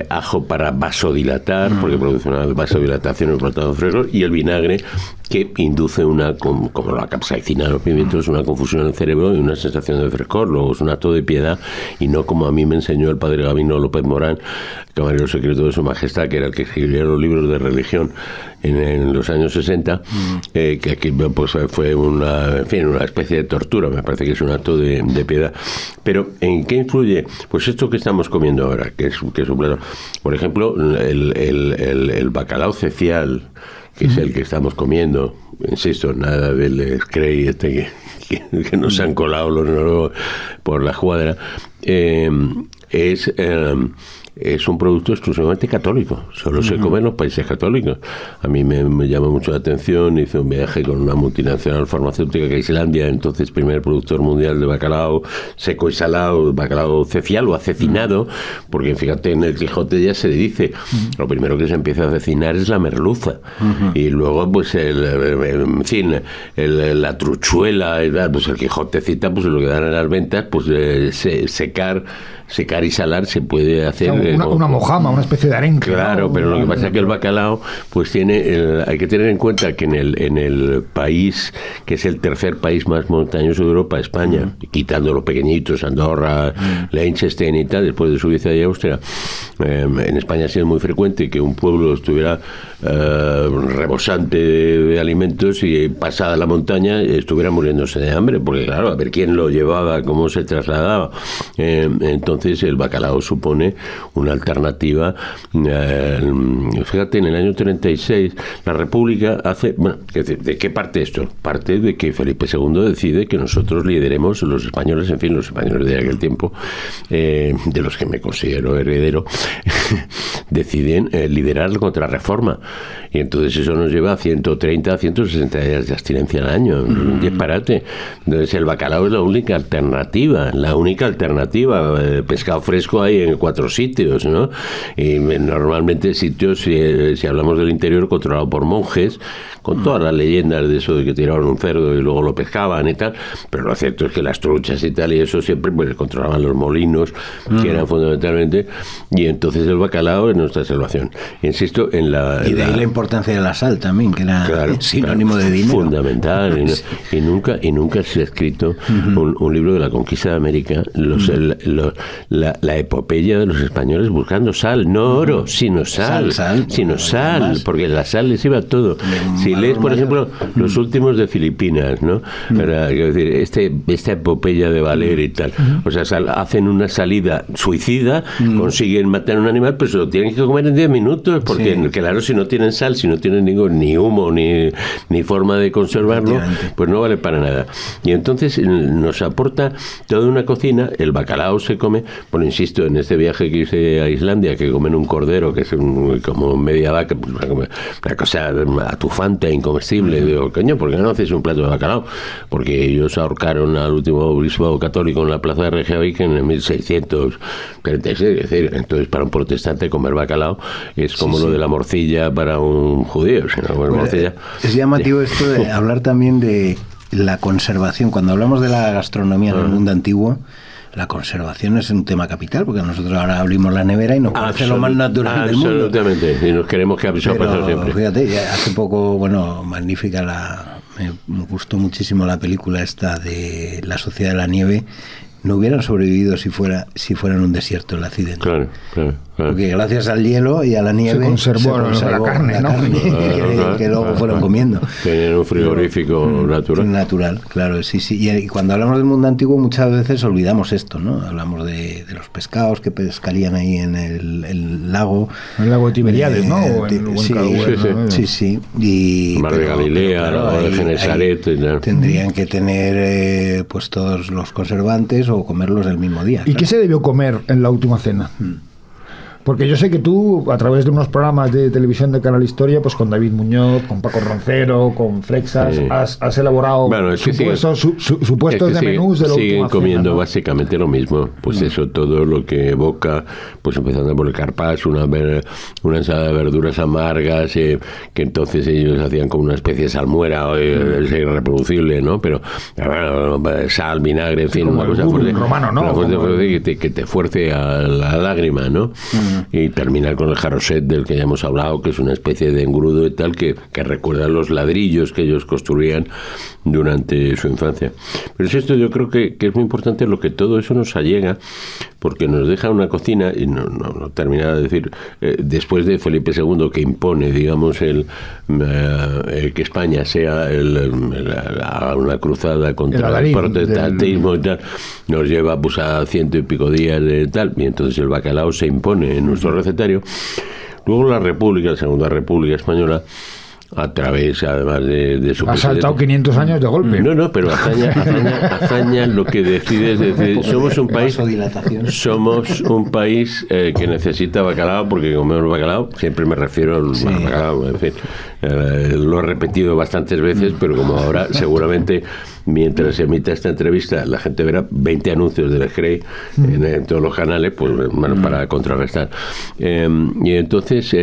ajo para vasodilatar, porque produce una vasodilatación en el platado fresco, y el vinagre, que induce como la capsaicina de los pimientos, una confusión en el cerebro y una sensación de frescor. Luego es un acto de piedad, y no como a mí me enseñó el padre Gabino López Morán, camarero secreto de Su Majestad, que era el que escribía los libros de religión en los años 60, que aquí pues fue una especie de tortura. Me parece que es un acto de piedad. Pero ¿en qué influye? Pues esto que estamos comiendo ahora, que es un plato. Por ejemplo, el bacalao cecial, que es el que estamos comiendo, insisto, nada del Screy que nos han colado los noruegos por la escuadra, es un producto exclusivamente católico, solo se come en los países católicos. A mí me llama mucho la atención, hice un viaje con una multinacional farmacéutica que es Islandia, entonces primer productor mundial de bacalao seco y salado, bacalao cecial o acecinado, porque fíjate, en el Quijote ya se le dice, lo primero que se empieza a acecinar es la merluza, y luego pues la truchuela, pues el Quijote cita, pues lo que dan en las ventas, pues se secar y salar se puede hacer... Una mojama, una especie de arenque. Claro, ¿no? Pero lo que pasa es que el bacalao, pues hay que tener en cuenta que en el país, que es el tercer país más montañoso de Europa, España, quitando los pequeñitos, Andorra, Liechtenstein y tal, después de Suiza y Austria, en España ha sido muy frecuente que un pueblo estuviera rebosante de alimentos y pasada la montaña estuviera muriéndose de hambre, porque claro, a ver quién lo llevaba, cómo se trasladaba. Entonces el bacalao supone una alternativa. Fíjate, en el año 36 la República hace... Bueno, ¿de qué parte esto? Parte de que Felipe II decide que nosotros lideremos, los españoles, en fin, los españoles de aquel tiempo, de los que me considero heredero, deciden liderar la contrarreforma. Y entonces eso nos lleva a 130, 160 días de abstinencia al año. Un disparate. Entonces el bacalao es la única alternativa. Pescado fresco hay en 4 sitios, ¿no? Y normalmente sitios, si hablamos del interior, controlado por monjes, con todas las leyendas de eso de que tiraban un cerdo y luego lo pescaban y tal, pero lo cierto es que las truchas y tal, y eso siempre pues controlaban los molinos, que eran fundamentalmente, y entonces el bacalao es nuestra salvación. Insisto, y de ahí la importancia de la sal también, que era sinónimo de dinero. Fundamental, y nunca se ha escrito un libro de la conquista de América, la epopeya de los españoles buscando sal, no oro, sino sal, porque la sal les iba todo. Si lees, por ejemplo, los últimos de Filipinas, ¿no? Quiero decir, esta epopeya de Valer y tal, o sea, hacen una salida suicida, consiguen matar a un animal, pero se lo tienen que comer en 10 minutos, porque claro, si no tienen sal, si no tienen ni humo, ni forma de conservarlo, pues no vale para nada. Y entonces nos aporta toda una cocina. El bacalao se come, bueno, insisto, en este viaje que hice a Islandia, que comen un cordero, que es como media vaca, pues, una cosa atufante, incomestible. Digo, coño, ¿por qué no hacéis un plato de bacalao? Porque ellos ahorcaron al último obispo católico en la plaza de Reykjavik en 1646. Es decir, entonces para un protestante comer bacalao es como lo de la morcilla para un judío. Si no comer morcilla, es llamativo esto de hablar también de la conservación. Cuando hablamos de la gastronomía del mundo antiguo, la conservación es un tema capital, porque nosotros ahora abrimos la nevera y nos parece lo más natural del mundo. Absolutamente, y nos queremos que eso pase siempre. Fíjate, hace poco, magnífica me gustó muchísimo la película esta de La Sociedad de la Nieve. No hubieran sobrevivido si fueran un desierto el accidente. Claro. Porque gracias al hielo y a la nieve se conservó la carne, que luego fueron comiendo. Tenían un frigorífico natural, claro, sí. Y cuando hablamos del mundo antiguo muchas veces olvidamos esto, ¿no? Hablamos de los pescados que pescarían ahí en el lago. El lago de Tiberíades, ¿no? Sí. Y Mar de Galilea, o de Genesaret. Tendrían que tener pues todos los conservantes o comerlos el mismo día. ¿Y qué se debió comer en la última cena? Porque yo sé que tú, a través de unos programas de televisión de Canal Historia, pues con David Muñoz, con Paco Roncero, con Flexas, has elaborado supuestos de menús de la última cena. Siguen comiendo básicamente lo mismo. Pues eso, todo lo que evoca, pues empezando por el carpaccio, una ensalada de verduras amargas, que entonces ellos hacían como una especie de salmuera, es irreproducible, ¿no? Pero sal, vinagre, en fin, una cosa fuerte. Romano, ¿no? Una fuerte que te fuerce a la lágrima, ¿no? Y terminar con el jarroset del que ya hemos hablado, que es una especie de engrudo y tal, que recuerda los ladrillos que ellos construían durante su infancia. Pero es esto, yo creo que es muy importante lo que todo eso nos allega, porque nos deja una cocina, y no termina de decir, después de Felipe II, que impone, digamos, que España sea una cruzada contra el protestantismo y tal, nos lleva pues a 100 y pico días de tal, y entonces el bacalao se impone en nuestro recetario. Luego la Segunda República Española, a través además de su... Ha saltado 500 años de golpe. No, pero hazaña lo que decide es decir, somos un país que necesita bacalao, porque comemos bacalao, siempre me refiero al bacalao, en fin, Lo he repetido bastantes veces, pero como ahora seguramente mientras se emita esta entrevista la gente verá 20 anuncios del Grey en todos los canales, pues bueno, para contrarrestar. Y entonces,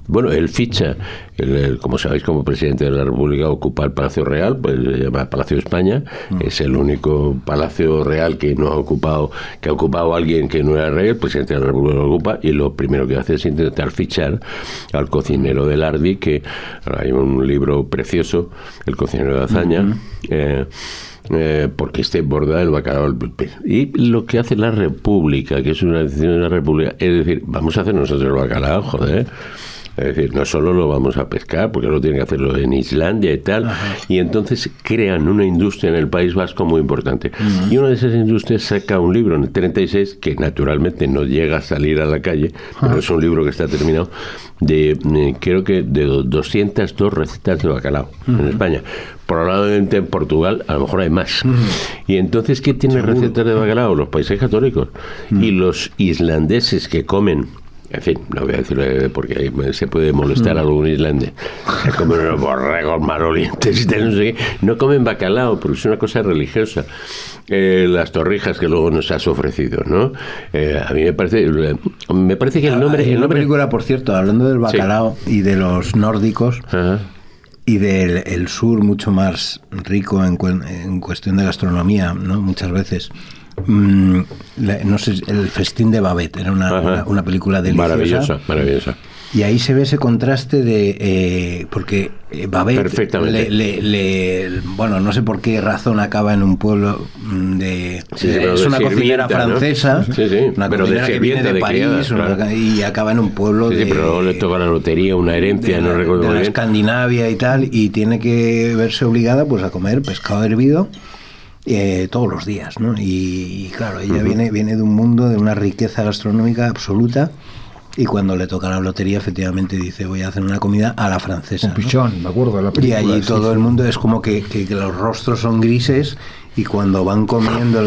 bueno, él ficha, como sabéis, como presidente de la República ocupa el Palacio Real, pues se llama Palacio de España, es el único palacio real que no ha ocupado, que ha ocupado alguien que no era rey. El presidente de la República lo ocupa, y lo primero que hace es intentar fichar al cocinero de Lardi, que hay un libro precioso, El cocinero de Azaña, porque borda el bacalao al pulpe. Y lo que hace la República, que es una decisión de la República, es decir, vamos a hacer nosotros el bacalao, joder. Es decir, no solo lo vamos a pescar, porque lo tienen que hacerlo en Islandia y tal. Ajá. Y entonces crean una industria en el País Vasco muy importante. Y una de esas industrias saca un libro en el 36, que naturalmente no llega a salir a la calle, pero es un libro que está terminado, creo que de 202 recetas de bacalao en España. Probablemente en Portugal a lo mejor hay más. Y entonces, ¿qué tiene recetas de bacalao? Los países católicos. Y los islandeses que comen, en fin, no voy a decirlo porque ahí se puede molestar a algún islandés, se comen unos borregos malolientes y tal, no sé qué. No comen bacalao porque es una cosa religiosa. Las torrijas que luego nos has ofrecido, ¿no? A mí me parece que el nombre... Hay una película, por cierto, hablando del bacalao, sí, y de los nórdicos, y del sur mucho más rico en cuestión de gastronomía, ¿no? Muchas veces. No sé, El festín de Babette era una película deliciosa, maravillosa. Y ahí se ve ese contraste de porque Babette bueno, no sé por qué razón acaba en un pueblo es una cocinera francesa, ¿no? Sí. Una pero cocinera que viene de París, claro. Y acaba en un pueblo pero luego le toca la lotería, una herencia, no recuerdo de muy la bien, Escandinavia y tal, y tiene que verse obligada pues a comer pescado hervido todos los días, ¿no? Y claro, ella viene de un mundo de una riqueza gastronómica absoluta, y cuando le toca la lotería efectivamente dice, voy a hacer una comida a la francesa, un pichón, ¿no? Me acuerdo de la película. Y allí todo el mundo es como que los rostros son grises, y cuando van comiendo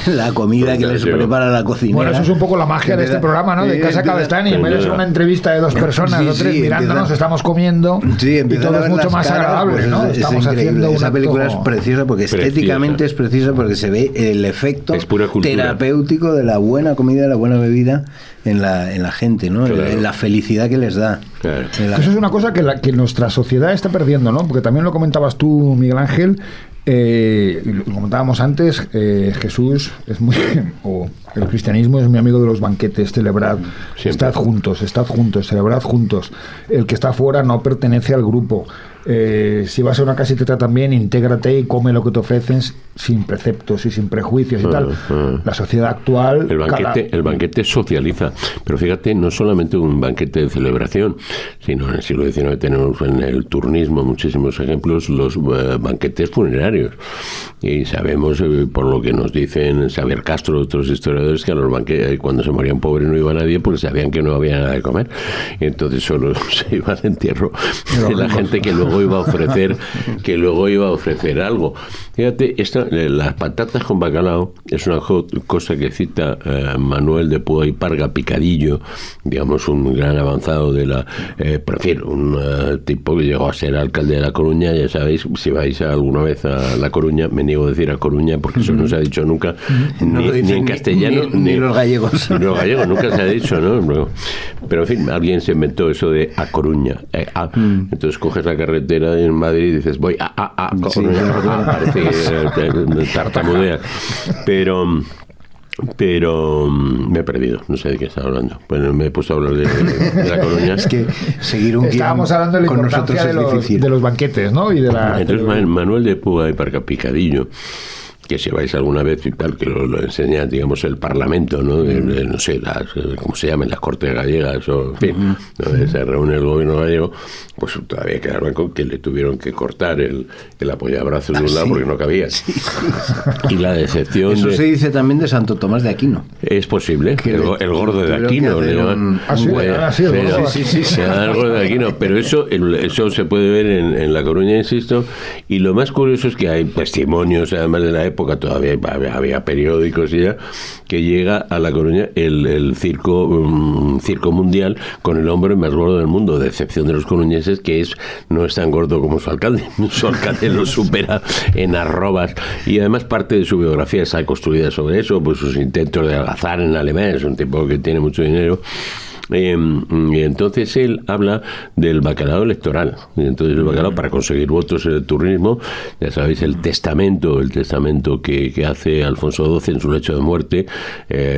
la comida que les prepara la cocinera... Bueno, eso es un poco la magia de este programa, ¿no? De Casa Cabestany. En vez de ser una entrevista de dos personas o tres mirándonos, estamos comiendo, y todo es mucho más agradable, pues, ¿no? Estamos haciendo esa película es preciosa porque estéticamente es preciosa, porque se ve el efecto terapéutico de la buena comida, de la buena bebida en la gente, ¿no? Claro. La felicidad que les da. Claro. Eso es una cosa que nuestra sociedad está perdiendo, ¿no? Porque también lo comentabas tú, Miguel Ángel. Lo comentábamos antes, Jesús es muy, o el cristianismo es muy amigo de los banquetes. Celebrad, estad juntos, celebrad juntos. El que está fuera no pertenece al grupo. Si vas a una casa y te tratan bien, intégrate y come lo que te ofrecen sin preceptos y sin prejuicios y tal. La sociedad actual... El banquete socializa. Pero fíjate, no solamente un banquete de celebración, sino en el siglo XIX tenemos en el turnismo muchísimos ejemplos, los banquetes funerarios. Y sabemos, por lo que nos dicen Xavier Castro, otros historiadores, que a los banquetes, cuando se moría un pobre, no iba nadie porque sabían que no había nada de comer. Y entonces solo se iba al entierro de la gente que luego iba a ofrecer algo. Fíjate, las patatas con bacalao es una cosa que cita Manuel de Púa y Parga Picadillo, digamos un gran avanzado de la prefiero un tipo que llegó a ser alcalde de La Coruña. Ya sabéis, si vais alguna vez a La Coruña, me niego a decir a Coruña porque eso no se ha dicho nunca, ni en castellano ni los gallegos. Ni los gallegos nunca se ha dicho, ¿no? Pero en fin, alguien se inventó eso de A Coruña. Entonces coges la carretera en Madrid y dices, voy a Coruña. Parece que tartamudea. Pero me he perdido, no sé de qué estaba hablando. Bueno, me he puesto a hablar de La Coruña. Es que seguir un estábamos hablando de la importancia de los banquetes, ¿no? Y de la... Entonces Manuel de Púa y Parga Picadillo, que si vais alguna vez y tal, que lo enseña, digamos, el Parlamento, ¿no? No sé, ¿cómo se llaman? Las Cortes Gallegas, o en fin, ¿no? Se reúne el gobierno gallego, pues todavía quedaban con que le tuvieron que cortar el apoyabrazo de un lado porque no cabía. Y la decepción... Eso se dice también de Santo Tomás de Aquino. Es posible, el gordo de Aquino. El gordo de Aquino, pero eso se puede ver en La Coruña, insisto, y lo más curioso es que hay testimonios, además de la época, época todavía había periódicos y ya, que llega a La Coruña el circo mundial con el hombre más gordo del mundo, de excepción de los coruñeses, que no es tan gordo como su alcalde. Su alcalde lo supera en arrobas, y además parte de su biografía está construida sobre eso, pues sus intentos de adelgazar en Alemania. Es un tipo que tiene mucho dinero. Y entonces él habla del bacalao electoral. Y entonces el bacalao, para conseguir votos en el turismo, ya sabéis, el testamento que hace Alfonso XII en su lecho de muerte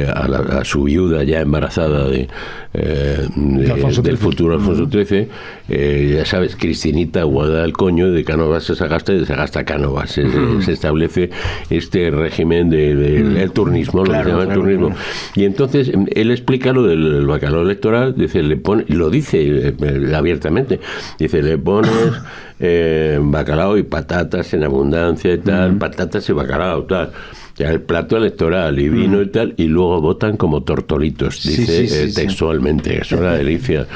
a su viuda ya embarazada del futuro Alfonso XIII, ya sabes, Cristinita guarda el coño, de Cánovas se gasta y de se gasta Cánovas. Se establece este régimen del turnismo, lo que se llama el turnismo. Y entonces él explica lo del bacalao electoral. Dice, lo dice abiertamente, dice, le pones bacalao y patatas en abundancia y tal, patatas y bacalao, tal, ya el plato electoral y vino y tal, y luego votan como tortolitos, dice textualmente. Es una delicia.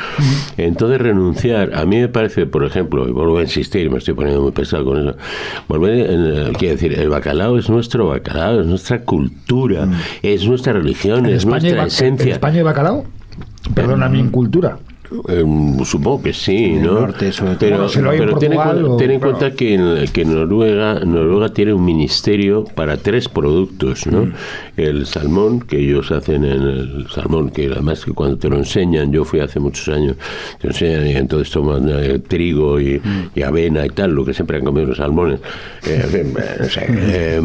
Entonces renunciar, a mí me parece, por ejemplo, y vuelvo a insistir, me estoy poniendo muy pesado con eso, quiero decir, el bacalao es nuestro bacalao, es nuestra cultura, es nuestra religión, es nuestra esencia. ¿En España hay bacalao? Perdona mi incultura. Supongo que sí, ¿no? Norte, pero ten en cuenta que Noruega tiene un ministerio para 3 productos, ¿no? El salmón, que ellos hacen en el salmón, que además que cuando te lo enseñan, yo fui hace muchos años, te enseñan y entonces toman trigo y avena y tal, lo que siempre han comido los salmones. No sé,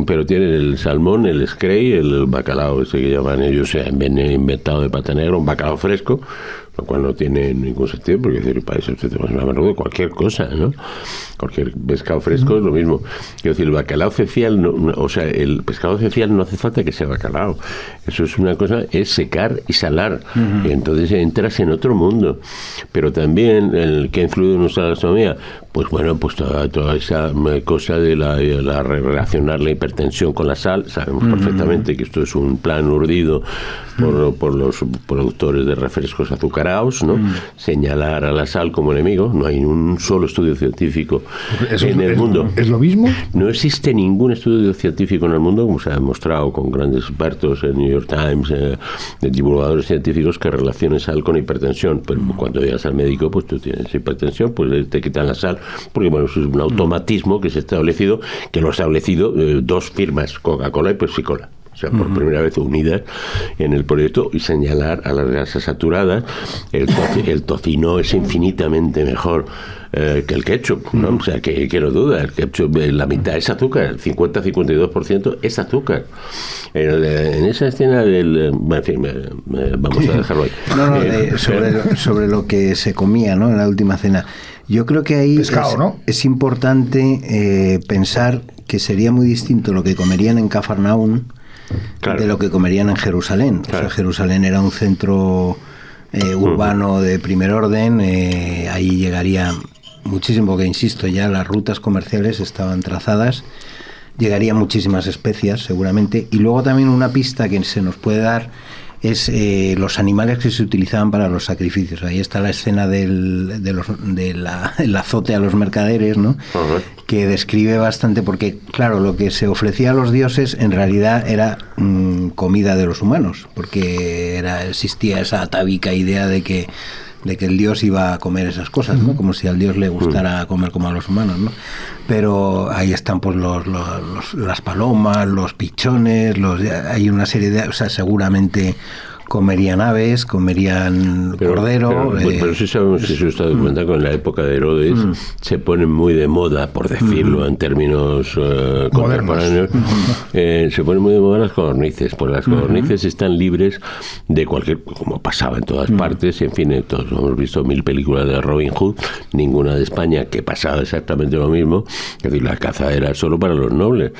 pero tienen el salmón, el scray, el bacalao, ese que llaman ellos, han inventado de pata negra, un bacalao fresco, lo cual no tiene ningún sentido, porque decir, para eso usted toma una de cualquier cosa, ¿no? Cualquier pescado fresco es lo mismo. Quiero decir, el bacalao cecial, el pescado cecial no hace falta que sea bacalao. Eso es una cosa, es secar y salar. Y entonces entras en otro mundo. Pero también, el que ha influido en nuestra gastronomía, pues bueno, pues toda esa cosa de relacionar la hipertensión con la sal. Sabemos perfectamente que esto es un plan urdido por los productores de refrescos azucarados, ¿no? Señalar a la sal como enemigo. No hay un solo estudio científico en el mundo. ¿Es lo mismo? No existe ningún estudio científico en el mundo, como se ha demostrado con grandes expertos en New York Times, de divulgadores científicos, que relacionen sal con hipertensión. Pero cuando llegas al médico, pues tú tienes hipertensión, pues te quitan la sal, porque bueno, eso es un automatismo que se ha establecido, que lo ha establecido 2 firmas, Coca-Cola y Pepsi-Cola. O sea, por primera vez unidas en el proyecto, y señalar a las grasas saturadas. El tocino es infinitamente mejor que el ketchup, ¿no? O sea, que no duda, el ketchup, la mitad es azúcar, el 50-52% es azúcar. En esa escena en fin, vamos a dejarlo ahí. Sobre lo que se comía, ¿no?, en la última cena. Yo creo que ahí pescado, ¿no? Es importante pensar que sería muy distinto lo que comerían en Cafarnaún, claro, de lo que comerían en Jerusalén. Claro. O sea, Jerusalén era un centro urbano de primer orden, ahí llegaría muchísimo, porque insisto, ya las rutas comerciales estaban trazadas, llegaría muchísimas especias seguramente. Y luego también una pista que se nos puede dar es los animales que se utilizaban para los sacrificios. Ahí está la escena del azote a los mercaderes, ¿no? Uh-huh. Que describe bastante, porque claro, lo que se ofrecía a los dioses en realidad era comida de los humanos, porque existía esa atávica idea de que el dios iba a comer esas cosas, ¿no? Como si al dios le gustara comer como a los humanos, ¿no? Pero ahí están pues las palomas, los pichones, hay una serie de... O sea, seguramente comerían aves, comerían cordero. Pero sí sabemos que eso está documentado, con la época de Herodes se ponen muy de moda, por decirlo en términos contemporáneos, se ponen muy de moda las codornices, porque las codornices están libres de cualquier, como pasaba en todas partes, en fin, todos hemos visto 1000 películas de Robin Hood, ninguna de España, que pasaba exactamente lo mismo. Es decir, la caza era solo para los nobles.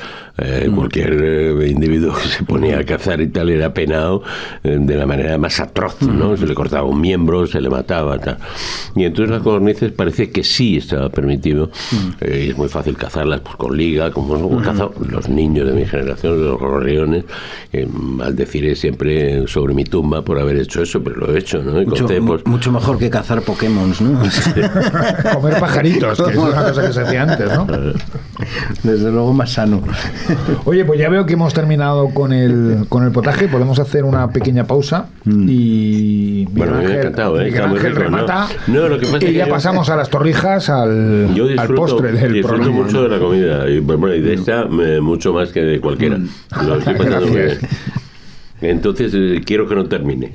Cualquier individuo que se ponía a cazar y tal era penado de de la manera más atroz, ¿no? Se le cortaba un miembro, se le mataba, tal. Y entonces las codornices parece que sí estaba permitido. Y es muy fácil cazarlas pues, con liga, como hemos cazado los niños de mi generación, los gorriones. Maldeciré siempre sobre mi tumba por haber hecho eso, pero lo he hecho, ¿no? Y mucho mejor que cazar Pokémon, ¿no? Comer pajaritos, que es una cosa que se hacía antes, ¿no? Desde luego más sano. Oye, pues ya veo que hemos terminado con el potaje. Podemos hacer una pequeña pausa y bueno, me ha encantado, Miguel Ángel remata, no, lo que pasa y es que ya pasamos a las torrijas, al postre del programa. Disfruto mucho de la comida y de esta mucho más que de cualquiera. Lo estoy pasando muy bien. Entonces quiero que no termine.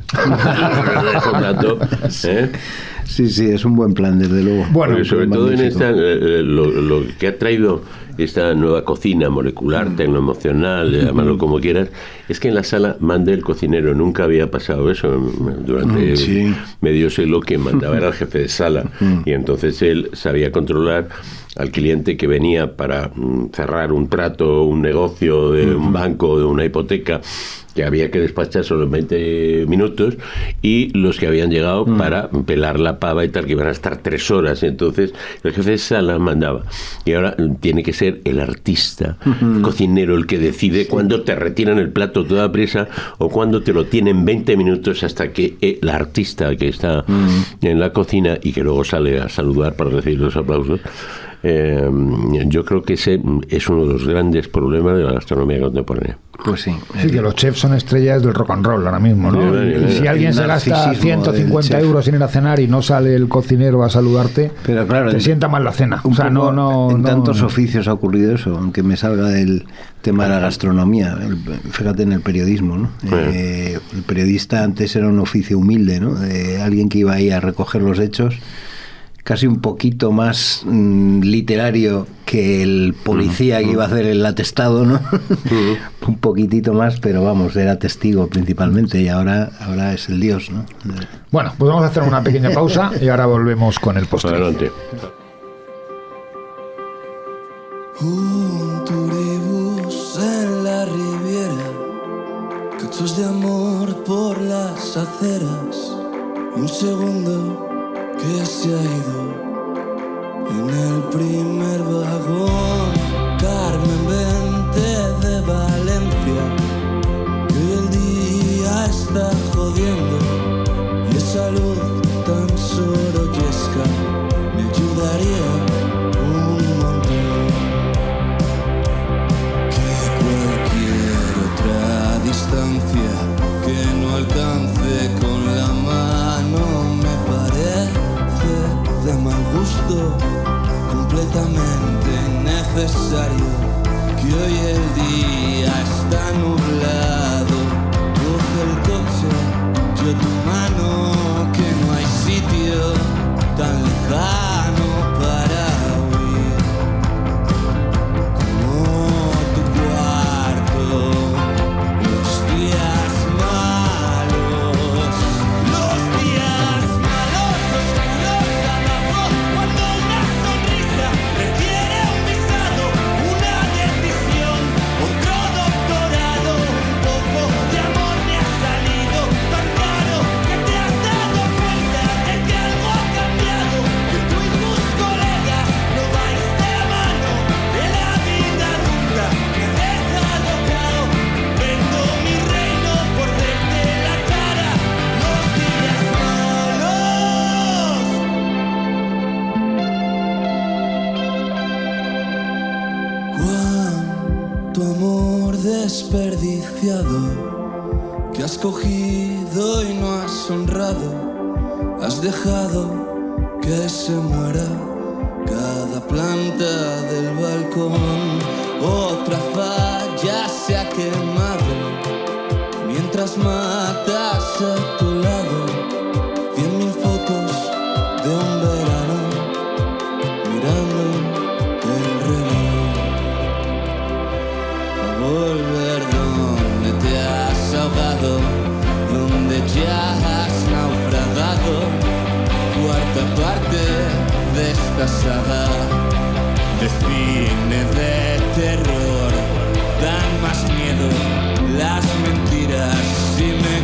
Sí, es un buen plan, desde luego. Bueno, porque sobre todo magnífico. En esta lo que ha traído esta nueva cocina molecular, tecnoemocional, llámalo como quieras, es que en la sala mande el cocinero. Nunca había pasado eso durante medio siglo. Quien mandaba era el jefe de sala y entonces él sabía controlar al cliente que venía para cerrar un trato, un negocio de un banco, de una hipoteca, que había que despachar solo en 20 minutos, y los que habían llegado para pelar la pava y tal, que iban a estar 3 horas. Entonces el jefe de sala mandaba. Y ahora tiene que ser el artista, el cocinero, el que decide cuándo te retiran el plato toda prisa o cuándo te lo tienen 20 minutos hasta que el artista que está en la cocina y que luego sale a saludar para recibir los aplausos. Yo creo que ese es uno de los grandes problemas de la gastronomía contemporánea. Pues sí. Sí, que los chefs son estrellas del rock and roll ahora mismo, ¿no? Y si alguien se gasta 150 euros en ir a cenar y no sale el cocinero a saludarte, pero claro, te sienta mal la cena. O sea, en tantos oficios ha ocurrido eso, aunque me salga del tema de la gastronomía. Fíjate en el periodismo, ¿no? El periodista antes era un oficio humilde, ¿no? Alguien que iba ahí a recoger los hechos, casi un poquito más literario que el policía que iba a hacer el atestado, ¿no? Un poquitito más, pero vamos, era testigo principalmente, y ahora es el dios, ¿no? Bueno, pues vamos a hacer una pequeña pausa y ahora volvemos con el postre. Adelante. Un turibús en la Riviera, cachos de amor por las aceras, un segundo que se ha ido en el primer vagón. Carmen, vente de Valencia, que hoy el día está jodiendo, y esa luz tan sorollesca me ayudaría un montón. Que cualquier otra distancia que no alcance con la mano me parece de mal gusto, completamente innecesario. Que hoy el día está nublado, coge el coche, yo tu mano, que no hay sitio tan lejano para huir como tu cuarto. Los días malos, los días malos, oscuros abajo, cuando una sonrisa requiere un visado, una decisión, otro doctorado, un poco de amor me ha salido tan caro que te has dado cuenta de que algo ha cambiado, que tú y tus colegas no vais de la mano, de la vida adulta me deja tocado, vendo mi reino por verte la cara, los días malos. Cuánto amor desperdiciado, que has cogido y no has honrado, has dejado que se muera cada planta del balcón. Otra falla se ha quemado mientras matas a tu lado 100.000 fotos de un verano mirando el reloj. A volver donde te has ahogado, donde ya has naufragado. Cuarta parte de esta saga de cine de terror, dan más miedo las mentiras si me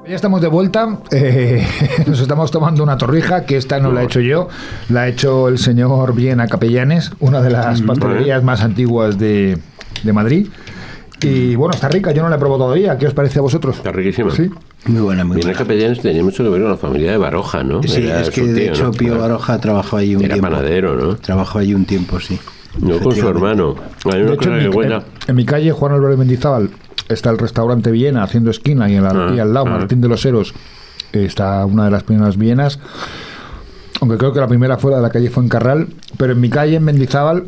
Ya estamos de vuelta, nos estamos tomando una torrija, que esta no la he hecho yo, la ha hecho el señor Viena Capellanes, una de las pastelerías más antiguas de Madrid. Y bueno, está rica, yo no la he probado todavía, ¿qué os parece a vosotros? Está riquísima. Sí. Muy buena, muy Viena buena. Capellanes tenía mucho que ver con la familia de Baroja, ¿no? Sí, Era es que su de tío, hecho ¿no? Pío Baroja trabajó allí un Era tiempo. panadero, ¿no? Trabajó allí un tiempo, sí. No con su hermano. Hay De una hecho, cosa que cuenta. en mi calle, Juan Álvarez Mendizábal, está el restaurante Viena haciendo esquina y, y al lado, Martín de los Heros, está una de las primeras Vienas, aunque creo que la primera fue la de la calle Fuencarral, pero en mi calle, en Mendizábal,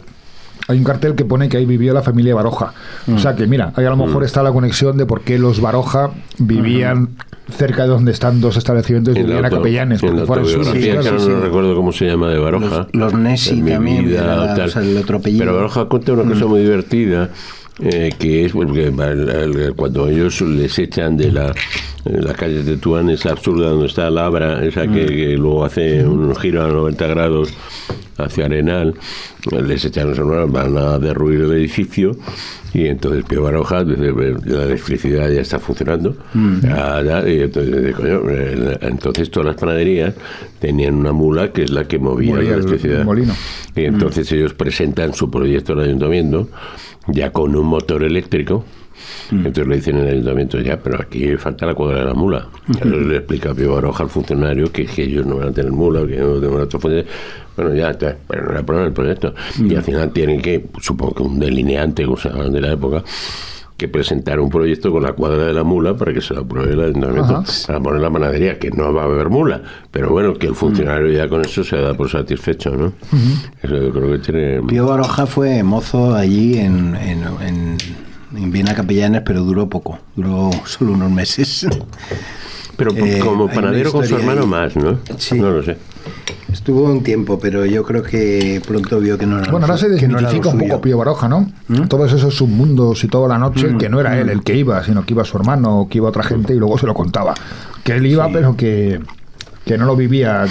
hay un cartel que pone que ahí vivió la familia Baroja. O sea que, mira, ahí a lo mejor está la conexión de por qué los Baroja vivían cerca de donde están dos establecimientos de Viena Capellanes. En Porque la fueron suyos. autobiografía, que ahora sí, no sí. recuerdo cómo se llama de Baroja. Los Nessi En mi también, vida, era tal. o sea, el otro apellido. Pero Baroja cuenta una cosa muy divertida, que es porque cuando ellos les echan de la calle de Tetuán, esa absurda donde está la Abra, esa que luego hace un giro a 90 grados hacia Arenal, les echan los hermanos, van a derruir el edificio, y entonces Pío Baroja dice, la electricidad ya está funcionando, y entonces, coño, entonces todas las panaderías tenían una mula que es la que movía Movía la el electricidad. molino. Y entonces ellos presentan su proyecto al ayuntamiento ya con un motor eléctrico. Entonces le dicen en el ayuntamiento, ya, pero aquí falta la cuadra de la mula. Entonces le explica a Pío Baroja al funcionario que ellos no van a tener mula, que no tengan otro fuente. Bueno, ya está, pero no le aprueban el proyecto. Y al final tienen que, supongo que un delineante, o sea, de la época, que presentar un proyecto con la cuadra de la mula para que se lo apruebe el ayuntamiento, para poner la panadería, que no va a haber mula, pero bueno, que el funcionario ya con eso se da por satisfecho, ¿no? Eso yo creo que tiene... Pío Baroja fue mozo allí en Viena Capellanes, pero duró poco, duró solo unos meses. Pero como hay una panadero con su historia hermano ahí. más, ¿no? Sí. No lo sé. Estuvo un tiempo, pero yo creo que pronto vio que no era Bueno, ahora se que no era lo desmitifica un suyo. poco Pío Baroja, ¿no? Todos esos submundos y toda la noche, que no era él el que iba, sino que iba su hermano, o que iba otra gente y luego se lo contaba. Que él iba, pero que no lo vivía,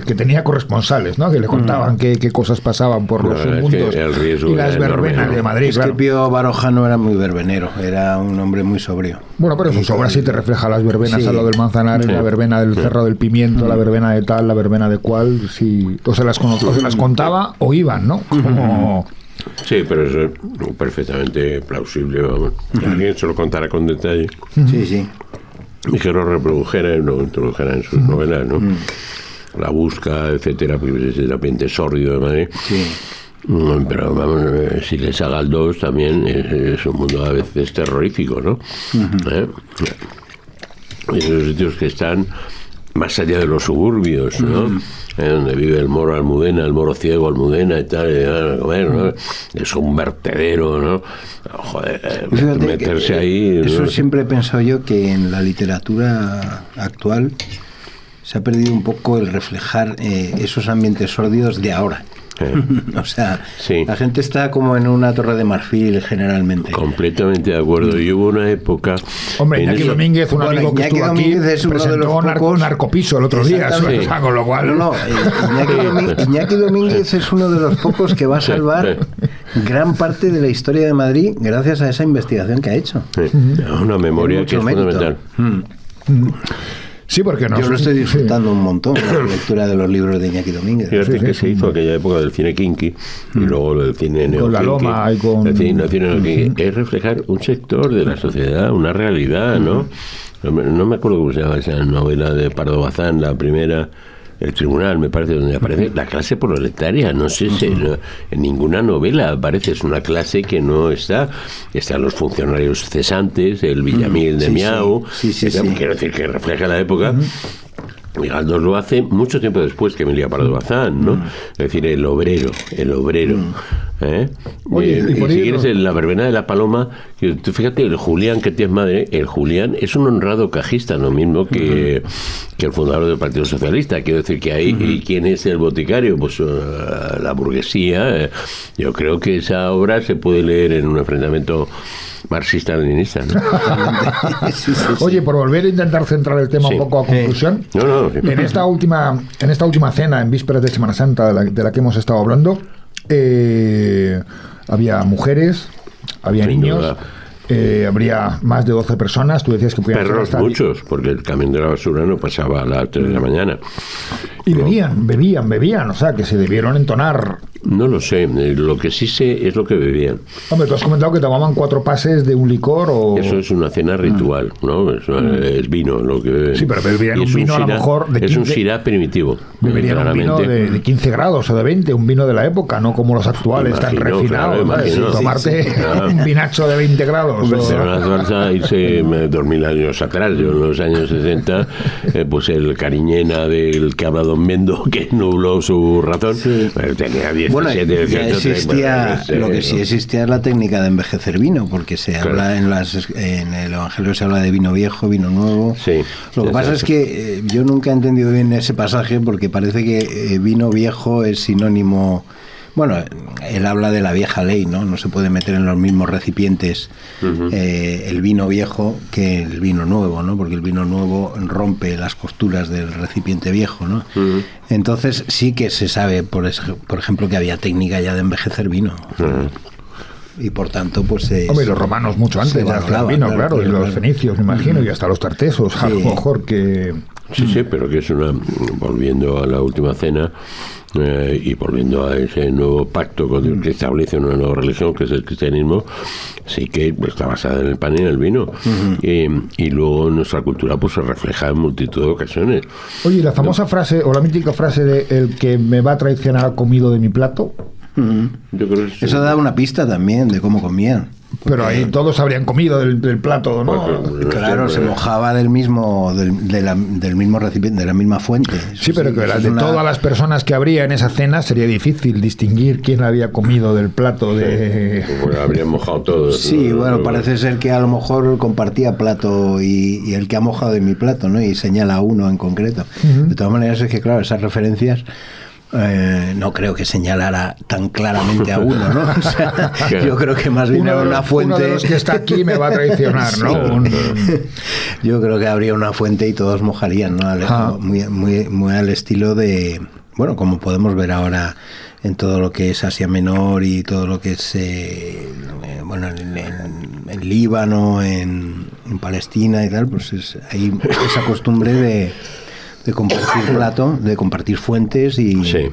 que tenía corresponsales, ¿no? Que le contaban qué cosas pasaban por los No, es que submundos el riesgo y las era enorme, verbenas ¿no? de Madrid. Es claro. que Pío Baroja no era muy verbenero, era un hombre muy sobrio. Bueno, pero sus obras sí te refleja las verbenas, Sí. a lo del Manzanares, Sí. la verbena del Cerro del Pimiento, la verbena de tal, la verbena de cual, sí, o se las contaba o iban, ¿no? Como... Sí, pero eso es perfectamente plausible, vamos. Que alguien se lo contara con detalle Sí, sí. y que lo reprodujera y lo introdujera en sus novelas, ¿no? La Busca, etcétera, porque es el ambiente sórdido de Madrid. Sí. Pero vamos, si les haga el 2 también es un mundo a veces terrorífico, ¿no? Esos sitios que están más allá de los suburbios, ¿no? Donde vive el moro Almudena, el moro ciego Almudena y tal, y van a comer, ¿no? Es un vertedero, ¿no? Joder, Fíjate meterse que, ahí... eso ¿no? siempre he pensado yo, que en la literatura actual se ha perdido un poco el reflejar esos ambientes sórdidos de ahora. O sea, Sí. la gente está como en una torre de marfil generalmente. Completamente de acuerdo. Y hubo una época... Hombre, en Iñaki eso- Domínguez, un Bueno, amigo que Iñaki estuvo aquí, Domínguez es uno de presentó los pocos- Narcopiso el otro día, Exactamente. o sea, con lo cual... No, no, Iñaki Domínguez es uno de los pocos que va a salvar gran parte de la historia de Madrid gracias a esa investigación que ha hecho. Una memoria que Tiene es mucho mérito. fundamental. Sí, porque no... Yo lo estoy sí. disfrutando un montón con la lectura de los libros de Iñaki Domínguez. Fíjate Sí, que sí. se hizo aquella época del cine kinky y luego del cine neo Con La Loma y con... El cine neokinky es reflejar un sector de la sociedad, una realidad, ¿no? No me acuerdo cómo se llama esa novela de Pardo Bazán, la primera, El Tribunal, me parece, donde aparece la clase proletaria. No sé si en ninguna novela aparece, es una clase que no está. Están los funcionarios cesantes, el Villamil de Sí, Miau, sí, sí, sí. quiero decir que refleja la época. Y Galdós lo hace mucho tiempo después que Emilia Pardo Bazán, ¿no? Es decir, el obrero. ¿Eh? Oye, y y por si ahí quieres, en La verbena de la paloma, que tú fíjate, el Julián que tienes madre, el Julián es un honrado cajista, lo mismo que el fundador del Partido Socialista. Quiero decir que ahí, ¿y quién es el boticario? Pues la burguesía. Yo creo que esa obra se puede leer en un enfrentamiento marxista-leninista, ¿no? Sí, sí, sí. Oye, por volver a intentar centrar el tema Sí. un poco a conclusión, No, sí. en esta última cena, en vísperas de Semana Santa, de la que hemos estado hablando, había mujeres, había Sin niños, duda. habría más de 12 personas. Tú decías que podían ser Perros hasta... muchos, porque el camión de la basura no pasaba a las 3 de la mañana. Y bebían, o sea, que se debieron entonar. No lo sé, lo que sí sé es lo que bebían. Hombre, tú has comentado que tomaban 4 pases de un licor o... Eso es una cena ritual, ¿no? Es vino lo que beben. Sí, pero beberían Y un es vino a lo sirá- mejor de Es un 15 sirá primitivo. Beberían un vino claramente. de 15 grados o de 20, un vino de la época, no como los actuales, tan Imagino, refinados. claro, ¿sabes? imagino. Tomarte Sí, claro. un vinacho de 20 grados. o- Pero no hace falta irse 2000 años atrás. Yo en los años 60, pues el cariñena del que habla Don Mendo, que nubló su razón, tenía 17, Bueno, ya 18, existía, no sé, lo que sí ¿no? existía es la técnica de envejecer vino, porque se Claro. habla en el Evangelio se habla de vino viejo, vino nuevo. Sí, Lo que sí, pasa sí, es sí. que yo nunca he entendido bien ese pasaje, porque parece que vino viejo es sinónimo. Bueno, él habla de la vieja ley, ¿no? No se puede meter en los mismos recipientes el vino viejo que el vino nuevo, ¿no? Porque el vino nuevo rompe las costuras del recipiente viejo, ¿no? Entonces sí que se sabe, por ejemplo, que había técnica ya de envejecer vino. Y por tanto, pues... Hombre, y los romanos mucho antes se ya hacían valoraba, vino, claro, y los fenicios, me imagino, y hasta los tartesos, a lo mejor que... Sí, sí, pero que es una... Volviendo a la última cena y volviendo a ese nuevo pacto con el que establece una nueva religión, que es el cristianismo, sí que está basada en el pan y en el vino. Y luego nuestra cultura pues se refleja en multitud de ocasiones. Oye, ¿y la famosa frase, o la mítica frase de el que me va a traicionar ha comido de mi plato? Yo creo que Eso da una pista también de cómo comían. Pero ahí todos habrían comido del plato, ¿no? Pues, Claro, se mojaba del mismo recipiente, de la misma fuente. Sí, pero que eso es de una- todas las personas que habría en esa cena sería difícil distinguir quién había comido del plato de... Pues, habrían mojado todos. Sí, ¿no? bueno, parece ser que a lo mejor compartía plato y el que ha mojado de mi plato, ¿no? Y señala a uno en concreto. De todas maneras, es que, claro, esas referencias... no creo que señalara tan claramente a uno, ¿no? O sea, yo creo que más bien era una fuente. Uno de los que está aquí me va a traicionar, ¿no? Yo creo que habría una fuente y todos mojarían, ¿no? Muy al estilo de, bueno, como podemos ver ahora en todo lo que es Asia Menor y todo lo que es, bueno, en Líbano, en Palestina y tal, pues hay esa costumbre de compartir plato, de compartir fuentes y... Sí.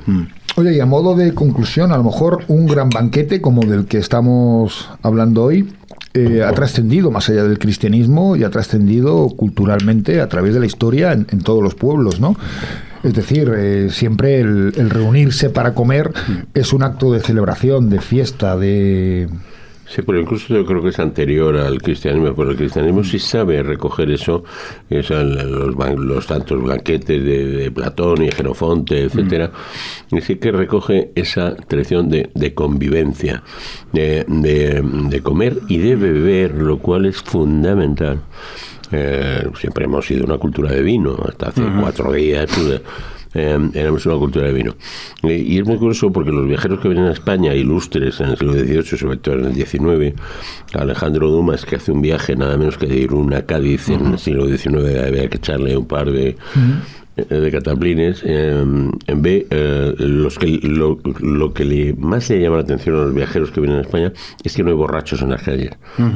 Oye, y a modo de conclusión, a lo mejor un gran banquete como del que estamos hablando hoy ha trascendido más allá del cristianismo y ha trascendido culturalmente a través de la historia en todos los pueblos, ¿no? Es decir, siempre el reunirse para comer es un acto de celebración, de fiesta, de... Sí, pero incluso yo creo que es anterior al cristianismo, pero el cristianismo sí sabe recoger eso, los tantos banquetes de Platón y Jenofonte, etcétera, y sí que recoge esa tradición de convivencia, de comer y de beber, lo cual es fundamental. Siempre hemos sido una cultura de vino, hasta hace 4 días... éramos una cultura de vino. Y es muy curioso porque los viajeros que vienen a España, ilustres en el siglo XVIII, sobre todo en el XIX, Alejandro Dumas, que hace un viaje nada menos que de Irún a Cádiz en el siglo XIX, había que echarle un par de cataplines, lo que más le llama la atención a los viajeros que vienen a España es que no hay borrachos en las calles.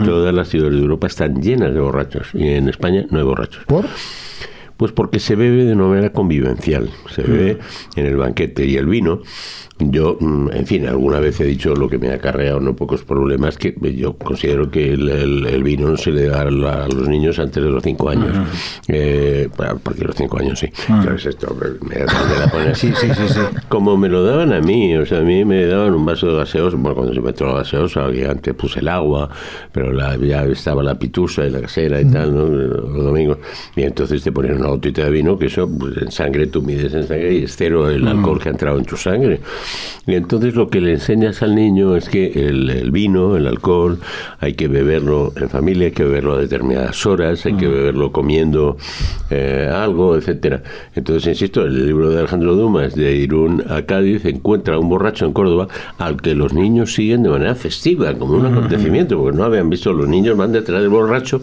Todas las ciudades de Europa están llenas de borrachos y en España no hay borrachos. ¿Por? Pues porque se bebe de una manera convivencial, se bebe en el banquete. Y el vino, yo, en fin, alguna vez he dicho lo que me ha acarreado no pocos problemas, que yo considero que el vino se le da a los niños antes de los 5 años. A partir de los 5 años, sí. ¿Sabes esto? Me la poner. Sí. Como me lo daban a mí, o sea, a mí me daban un vaso de gaseosa, bueno, cuando se metió la gaseosa, que antes puse el agua, pero ya estaba la pitusa y la casera y tal, ¿no? Los domingos. Y entonces te ponían una gotita de vino, que eso, pues en sangre, tú mides en sangre y es cero el alcohol que ha entrado en tu sangre. Y entonces lo que le enseñas al niño es que el vino, el alcohol, hay que beberlo en familia, hay que beberlo a determinadas horas, hay que beberlo comiendo algo, etcétera. Entonces, insisto, en el libro de Alejandro Dumas, de Irún a Cádiz, encuentra un borracho en Córdoba al que los niños siguen de manera festiva, como un acontecimiento, porque no habían visto, los niños van detrás del borracho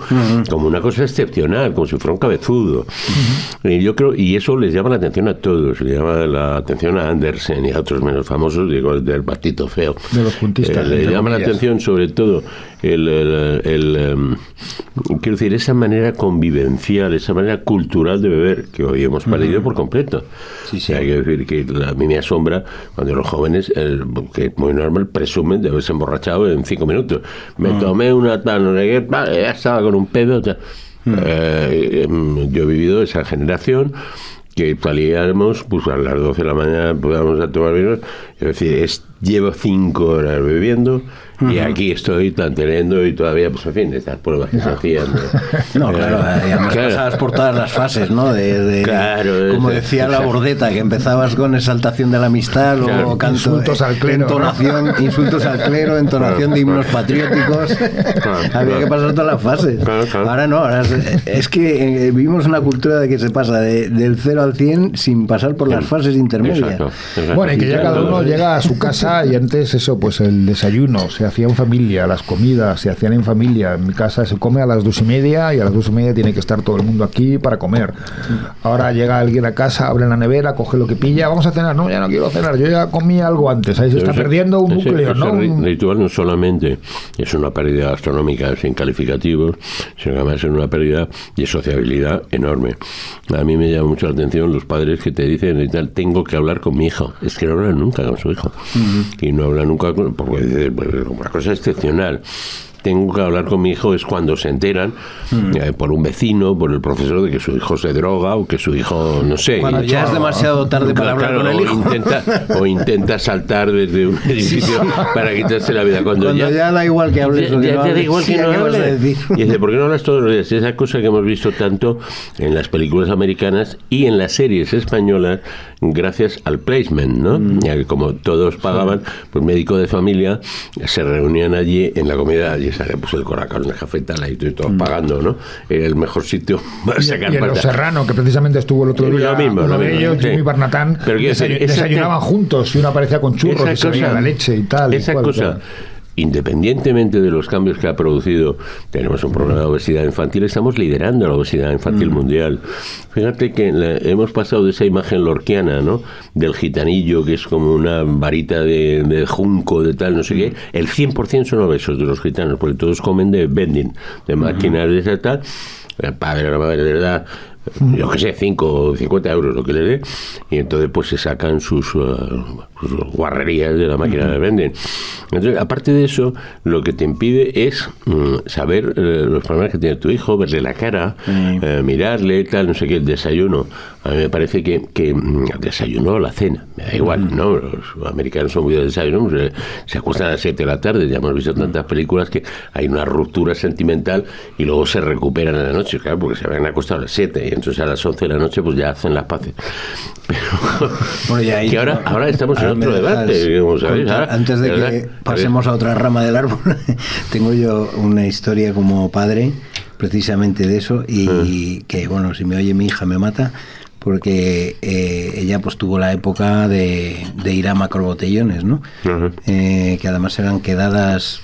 como una cosa excepcional, como si fuera un cabezudo. Yo creo, y eso les llama la atención a todos, le llama la atención a Andersen y a otros menos famosos, digo, del Patito Feo. De los puntistas. Le llama la atención sobre todo quiero decir, esa manera convivencial, esa manera cultural de beber, que hoy hemos perdido por completo. Sí, sí. Hay que decir que a mí me asombra cuando los jóvenes, que es muy normal, presumen de haberse emborrachado en 5 minutos. Me tomé una tal, no sé qué, vale, ya estaba con un pedo. Tal. Yo he vivido esa generación que salíamos pues a las 12 de la mañana, podíamos a tomar vino, es decir, llevo 5 horas bebiendo y aquí estoy teniendo y todavía, pues en fin, estas pruebas que se hacían. No, claro, además pasabas por todas las fases, ¿no? Claro, como decía la Bordeta, que empezabas con exaltación de la amistad, luego Claro, canto, insultos al clero, insultos al clero, entonación de himnos patrióticos. Había que pasar todas las fases. Claro. Ahora no, ahora es que vivimos una cultura de que se pasa del 0 al 100 sin pasar por las fases intermedias. Exacto. Bueno, y que ya cada uno llega a su casa y antes eso, pues el desayuno se hacía en familia, las comidas se hacían en familia. En mi casa se come a las 2:30 y a las 2:30 tiene que estar todo el mundo aquí para comer. Ahora llega alguien a casa, abre la nevera, coge lo que pilla, vamos a cenar. No, ya no quiero cenar, yo ya comí algo antes. Ahí se está perdiendo un núcleo, ¿no? Ese ritual no solamente es una pérdida gastronómica sin calificativos, sino que además es una pérdida de sociabilidad enorme. A mí me llama mucho la atención los padres que te dicen y tal, tengo que hablar con mi hijo. Es que no hablan nunca con su hijo. Y no hablan nunca porque dice, pues, una cosa excepcional. Tengo que hablar con mi hijo es cuando se enteran por un vecino, por el profesor, de que su hijo se droga o que su hijo, no sé. Cuando ya es demasiado tarde para hablar con el hijo. O intenta saltar desde un edificio para quitarse la vida. Cuando ya da igual que hables o que no te da hables. igual que Sí, no ¿qué vas a hables. decir? Y dice, ¿por qué no hablas todos los días? Esa cosa que hemos visto tanto en las películas americanas y en las series españolas gracias al placement, ¿no? Ya que como todos pagaban, pues médico de familia se reunían allí en la comida, allí sale pues el Coracao, el cafetal, y todos pagando, ¿no? Era el mejor sitio para sacar Y en Los pasta. Serrano, que precisamente estuvo el otro día, Lo mismo, uno lo de mismo, ellos, sí. Jimmy Barnatán, Pero quiero decir, desayunaban juntos y uno aparecía con churros esa y se veía cosa- la leche y tal. Esa y cual, cosa, claro. independientemente de los cambios que ha producido, tenemos un problema de obesidad infantil, estamos liderando la obesidad infantil mundial. Fíjate que hemos pasado de esa imagen lorquiana, ¿no? Del gitanillo, que es como una varita de junco, de tal, no sé qué. El 100% son obesos de los gitanos, porque todos comen de vending, de máquinas de esa tal. Padre, la madre, de verdad, yo que sé, 5 o 50 euros lo que le dé, y entonces pues se sacan sus guarrerías de la máquina de venden. Entonces, aparte de eso, lo que te impide es saber los problemas que tiene tu hijo, verle la cara, mirarle, tal, no sé qué, el desayuno. A mí me parece que el desayuno o la cena, me da igual, ¿no? Los americanos son muy de desayuno, se acuestan a las 7 de la tarde, ya hemos visto tantas películas que hay una ruptura sentimental y luego se recuperan en la noche, claro, porque se habían acostado a las 7 y entonces a las 11 de la noche pues ya hacen las paces. Pero Bueno, y ahí, que ahora estamos en ahora me otro dejas debate, como sabéis. contar, antes de ¿verdad? que pasemos a otra rama del árbol, tengo yo una historia como padre precisamente de eso y que, bueno, si me oye mi hija me mata, porque ella pues tuvo la época de ir a macrobotellones, ¿no? Ajá. Que además eran quedadas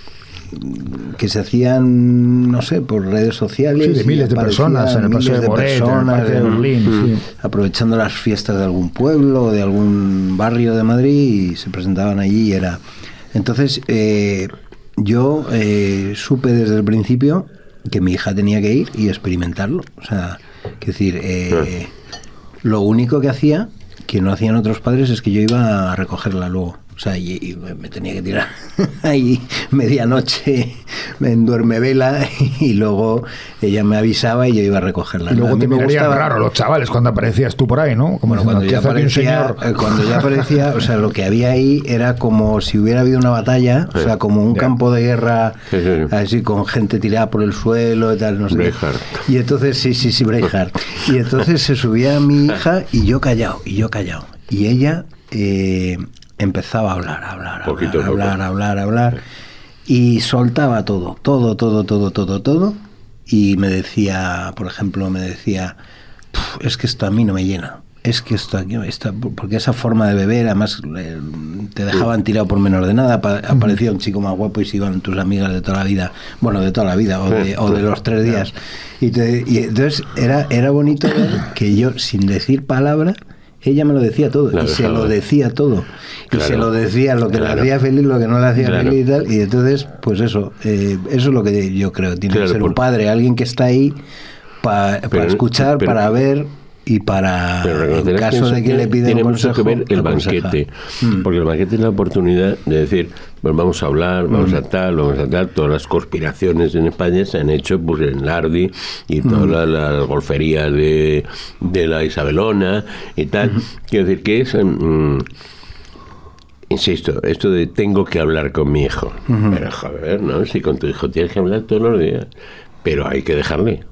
que se hacían, no sé, por redes sociales. Sí, de y miles de personas en el miles Paseo de Moret, en el Parque de Berlín, sí. aprovechando las fiestas de algún pueblo o de algún barrio de Madrid, y se presentaban allí y era... Entonces, yo supe desde el principio que mi hija tenía que ir y experimentarlo. O sea, es decir, lo único que hacía, que no hacían otros padres, es que yo iba a recogerla luego. O sea, y me tenía que tirar ahí medianoche en duermevela y luego ella me avisaba y yo iba a recogerla. Y luego A mí te me mirarían gustaba- raro los chavales cuando aparecías tú por ahí, ¿no? Como Bueno, diciendo, "Aquí hace aquí un señor". cuando ya aparecía, o sea, lo que había ahí era como si hubiera habido una batalla, o sea, como un Ya. campo de guerra, Sí, sí. así con gente tirada por el suelo y tal, no sé. Braveheart. Y entonces, sí, Braveheart. Y entonces se subía mi hija y yo callado. Y ella empezaba a Poquito a poco. hablar, y soltaba todo. Y me decía, por ejemplo, es que esto a mí no me llena. es que esto aquí, porque esa forma de beber, además te dejaban tirado por menos de nada, aparecía un chico más guapo y se iban tus amigas de toda la vida, bueno, de toda la vida, o de los 3 días. Y entonces era bonito ver que yo, sin decir palabra, ella me lo decía todo, y se lo decía todo. Y se lo decía lo que le hacía feliz, lo que no le hacía feliz y tal. Y entonces, pues eso es lo que yo creo, tiene que ser un padre, alguien que está ahí para escuchar, para ver y para, en caso de que le pida tiene un consejo, mucho que ver el banquete, porque el banquete es la oportunidad de decir, pues vamos a hablar, vamos a tal, todas las conspiraciones en España se han hecho pues en Lardi y todas las golferías de la Isabelona y tal. Quiero decir que es insisto, esto de tengo que hablar con mi hijo, pero joder, ¿no? Si con tu hijo tienes que hablar todos los días, pero hay que dejarle,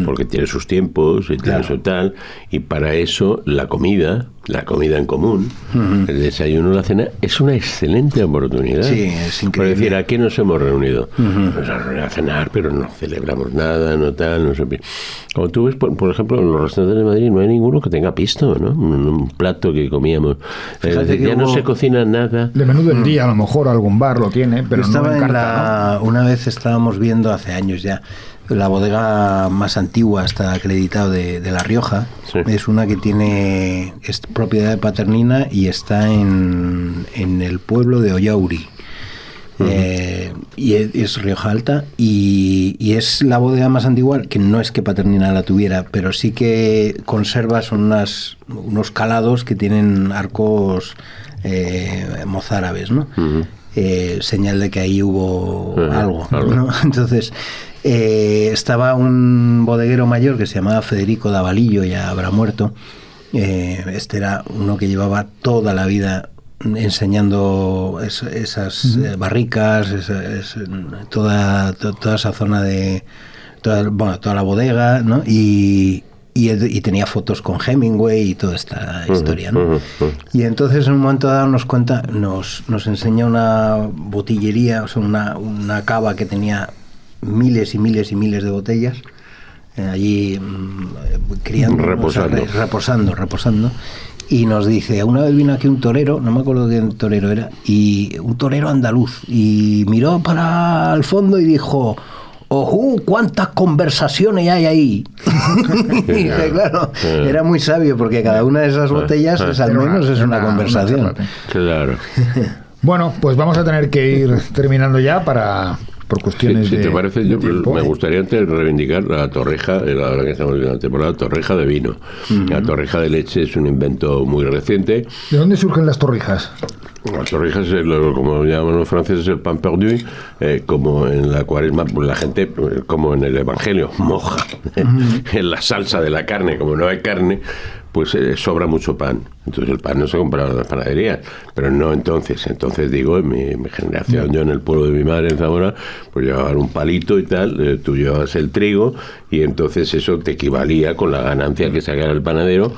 porque tiene sus tiempos y tiene su tal, y para eso la comida en común, el desayuno, la cena, es una excelente oportunidad. Sí, es increíble. Por decir, ¿a qué nos hemos reunido? Nos hemos reunido a cenar, pero no celebramos nada, no tal, no sé. Como tú ves, por ejemplo, en los restaurantes de Madrid no hay ninguno que tenga pisto, ¿no? Un plato que comíamos. Ya no se cocina nada. De menú del día, a lo mejor algún bar lo tiene, pero estaba no en carta, ¿no? Una vez estábamos viendo, hace años ya, la bodega más antigua, está acreditado de La Rioja. Sí. Es una que es propiedad de Paternina y está en el pueblo de Ollauri. Y es Rioja Alta y es la bodega más antigua, que no es que Paternina la tuviera, pero sí que conserva, son unos calados que tienen arcos mozárabes, ¿no? Señal de que ahí hubo algo, ¿no? Entonces estaba un bodeguero mayor que se llamaba Federico Davalillo, ya habrá muerto. Este era uno que llevaba toda la vida enseñando esas barricas, toda esa zona de toda la bodega, ¿no? Y tenía fotos con Hemingway y toda esta historia, ¿no? Y entonces en un momento dado nos enseña una botillería, o sea, una cava que tenía miles y miles y miles de botellas allí criando, reposando, y nos dice, una vez vino aquí un torero, no me acuerdo qué torero era, y un torero andaluz, y miró para el fondo y dijo, ¡ojú! ¿Cuántas conversaciones hay ahí? Y claro, era muy sabio, porque cada una de esas botellas al menos es una conversación. Claro. Bueno, pues vamos a tener que ir terminando ya por cuestiones si de... te parece, yo me gustaría antes reivindicar la torreja, ahora que estamos viendo la temporada, la torreja de vino. La torreja de leche es un invento muy reciente. ¿De dónde surgen las torrijas? Las torrijas, como llaman los franceses, el pain perdu, como en la Cuaresma, pues la gente, como en el Evangelio, moja en la salsa de la carne, como no hay carne, pues sobra mucho pan. Entonces el pan no se compraba en las panaderías, pero no entonces digo, en mi generación, yo en el pueblo de mi madre, en Zamora, pues llevaban un palito y tal, tú llevabas el trigo y entonces eso te equivalía con la ganancia que sacara el panadero,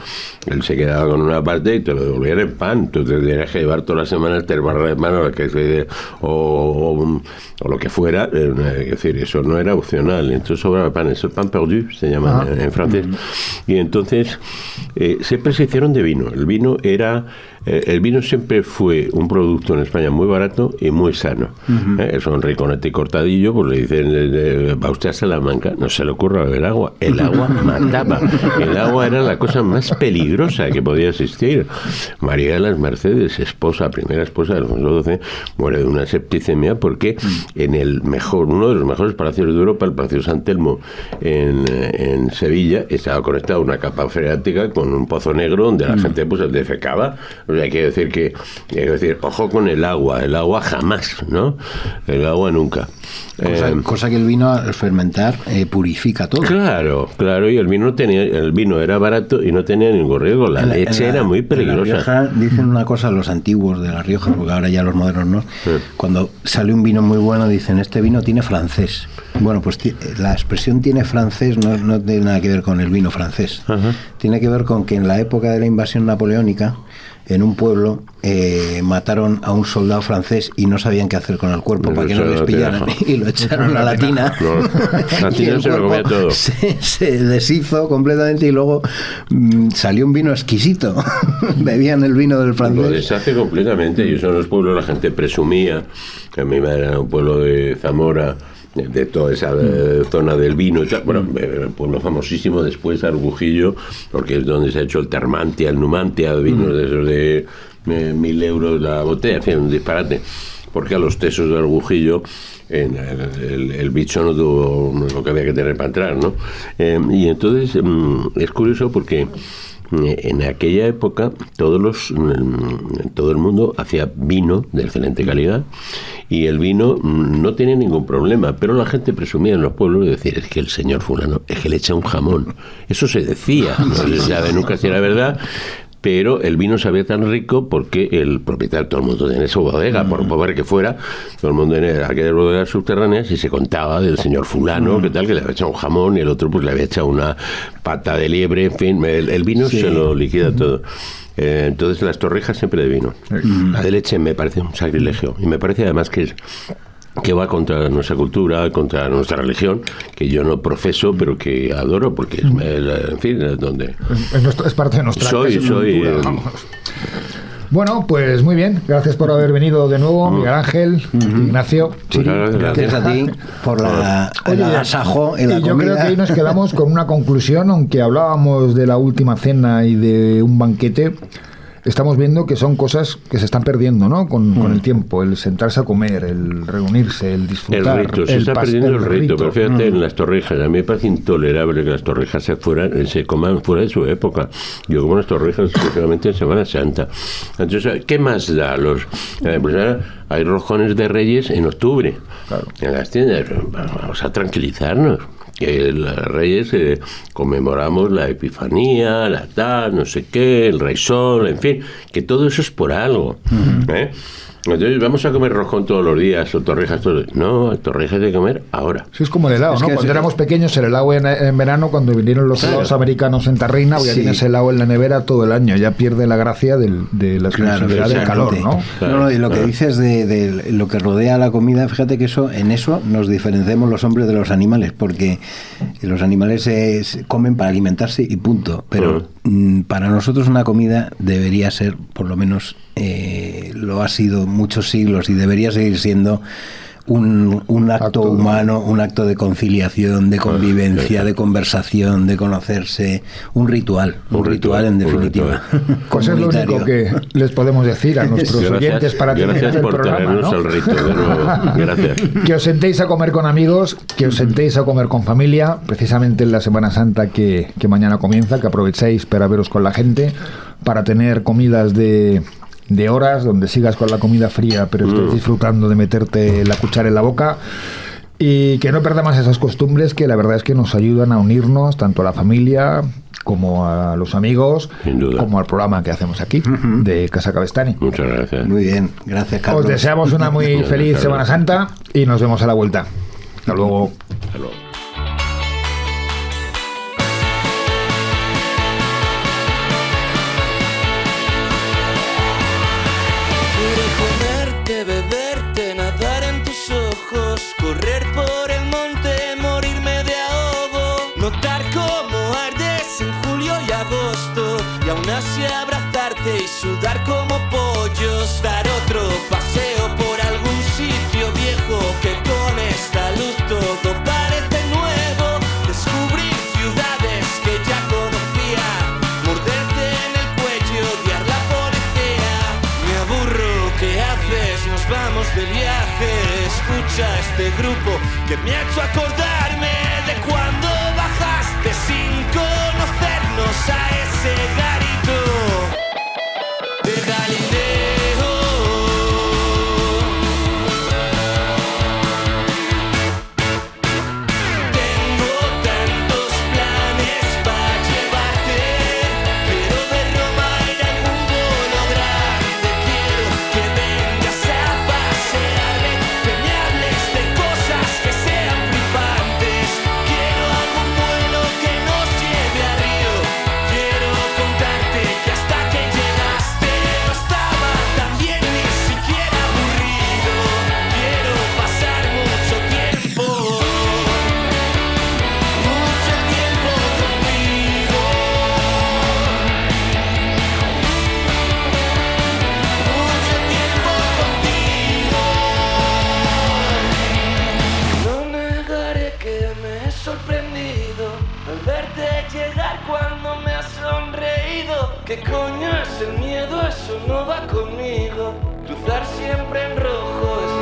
él se quedaba con una parte y te lo devolvían en pan, tú te tenías que llevar todas las semanas 3 barras de pan o lo que fuera, es decir, eso no era opcional, entonces sobraba pan, es el pain perdu, se llama en francés, y entonces siempre se hicieron de vino. El vino siempre fue un producto en España muy barato y muy sano. Son Riconete y Cortadillo, pues le dicen, va usted a Salamanca, no se le ocurra beber agua. El agua mataba. El agua era la cosa más peligrosa que podía existir. María de las Mercedes, primera esposa de Alfonso XII, muere de una septicemia porque en uno de los mejores palacios de Europa, el Palacio San Telmo en Sevilla, estaba conectado a una capa freática con un pozo negro donde la gente pues defecaba. O sea, quiero decir, ojo con el agua jamás, ¿no? El agua nunca. Cosa que el vino al fermentar purifica todo. Claro, y el vino era barato y no tenía ningún riesgo. La leche era muy peligrosa. En La Rioja dicen una cosa los antiguos de La Rioja, porque ahora ya los modernos no. Cuando sale un vino muy bueno dicen, este vino tiene francés. Bueno, pues la expresión tiene francés, no tiene nada que ver con el vino francés. Ajá. Tiene que ver con que en la época de la invasión napoleónica, en un pueblo, mataron a un soldado francés y no sabían qué hacer con el cuerpo para que no les pillaran. Y lo echaron a la tina. La Y tina el se lo comía cuerpo todo. se deshizo completamente y luego salió un vino exquisito. Bebían el vino del Lo francés. deshace completamente. Y eso en los pueblos la gente presumía. A mi madre era un pueblo de Zamora, de toda esa zona del vino y tal. Bueno, el pueblo famosísimo después Arbujillo, porque es donde se ha hecho el Termantia, el Numantia, vinos de esos de 1.000 euros la botella, en fin, un disparate. Porque a los tesos de Arbujillo el bicho no tuvo lo que había que tener para entrar, ¿no? Y entonces es curioso porque en aquella época todo el mundo hacía vino de excelente calidad y el vino no tenía ningún problema, pero la gente presumía en los pueblos de decir, es que el señor fulano es que le echa un jamón. Eso se decía, no se sabe nunca si era verdad, pero el vino sabía tan rico porque el propietario, todo el mundo tenía su bodega, por pobre que fuera, todo el mundo tenía aquellas bodegas subterráneas y se contaba del señor fulano, que tal, que le había echado un jamón y el otro pues le había echado una pata de liebre, en fin, el vino se lo liquida todo. Entonces las torrijas siempre de vino. La de leche me parece un sacrilegio y me parece además que va contra nuestra cultura, contra nuestra religión, que yo no profeso, pero que adoro, porque es, en fin, es donde... Es parte de nuestra Soy, cultura, vamos. Bueno, pues muy bien. Gracias por haber venido de nuevo, Miguel Ángel, Ignacio, Chiri. Gracias a ti por el agasajo en la y yo comida. creo que hoy nos quedamos con una conclusión, aunque hablábamos de la última cena y de un banquete. Estamos viendo que son cosas que se están perdiendo, ¿no? Con el tiempo, el sentarse a comer, el reunirse, el disfrutar. El rito, se está perdiendo el rito, pero fíjate en las torrijas, a mí me parece intolerable que las torrijas se coman fuera de su época. Yo como las torrijas especialmente en Semana Santa. Entonces, ¿qué más da? Pues ahora hay roscones de Reyes en octubre, claro, en las tiendas. Vamos a tranquilizarnos. Que los Reyes conmemoramos la Epifanía, la tal, no sé qué, el Rey Sol, en fin, que todo eso es por algo. Entonces, ¿vamos a comer roscón todos los días o torrijas todos los días? No, torrijas de comer ahora. Sí, es como el helado, ¿no? Cuando éramos pequeños, el helado en verano, cuando vinieron los helados americanos en tarrina, ya tienes helado en la nevera todo el año, ya pierde la gracia de la exclusividad del calor, ¿no? No, y lo que dices de lo que rodea la comida, fíjate que en eso nos diferenciamos los hombres de los animales, porque los animales se comen para alimentarse y punto, pero para nosotros una comida debería ser, por lo menos lo ha sido muchos siglos y debería seguir siendo un acto humano, un acto de conciliación, de convivencia, de conversación, de conocerse, un ritual en definitiva. Pues es lo único que les podemos decir a nuestros oyentes para terminar el programa, ¿no? El rito de nuevo. Gracias. Que os sentéis a comer con amigos, que os sentéis a comer con familia, precisamente en la Semana Santa que mañana comienza, que aprovechéis para veros con la gente, para tener comidas de horas, donde sigas con la comida fría, pero estés disfrutando de meterte la cuchara en la boca, y que no perdamos esas costumbres que la verdad es que nos ayudan a unirnos tanto a la familia como a los amigos, como al programa que hacemos aquí de Casa Cavestany. Muchas gracias. Muy bien, gracias, Carlos. Os deseamos una muy feliz Semana Santa y nos vemos a la vuelta. Hasta luego. Hasta luego. Beberte, nadar en tus ojos, correr por el monte, morirme de ahogo, notar cómo ardes en julio y agosto, y aún así abrazarte y sudar como pollos, dar otro paseo por algún sitio viejo que con esta luz todo parece nuevo, descubrir ciudades que ya conocía, morderte en el cuello, odiar la policía, me aburro, ¿qué haces? Nos vamos de viaje, escucha este grupo que me ha hecho acordarme de cuando bajaste sin conocernos a ese garito de Galileo. Tengo tantos planes para llevarte, pero de Roma ir al mundo lograrte. Quiero que vengas a pasearme, que me hables de cosas que sean flipar. verte llegar cuando me has sonreído. ¿Qué coño es el miedo? Eso no va conmigo. Cruzar siempre en rojo es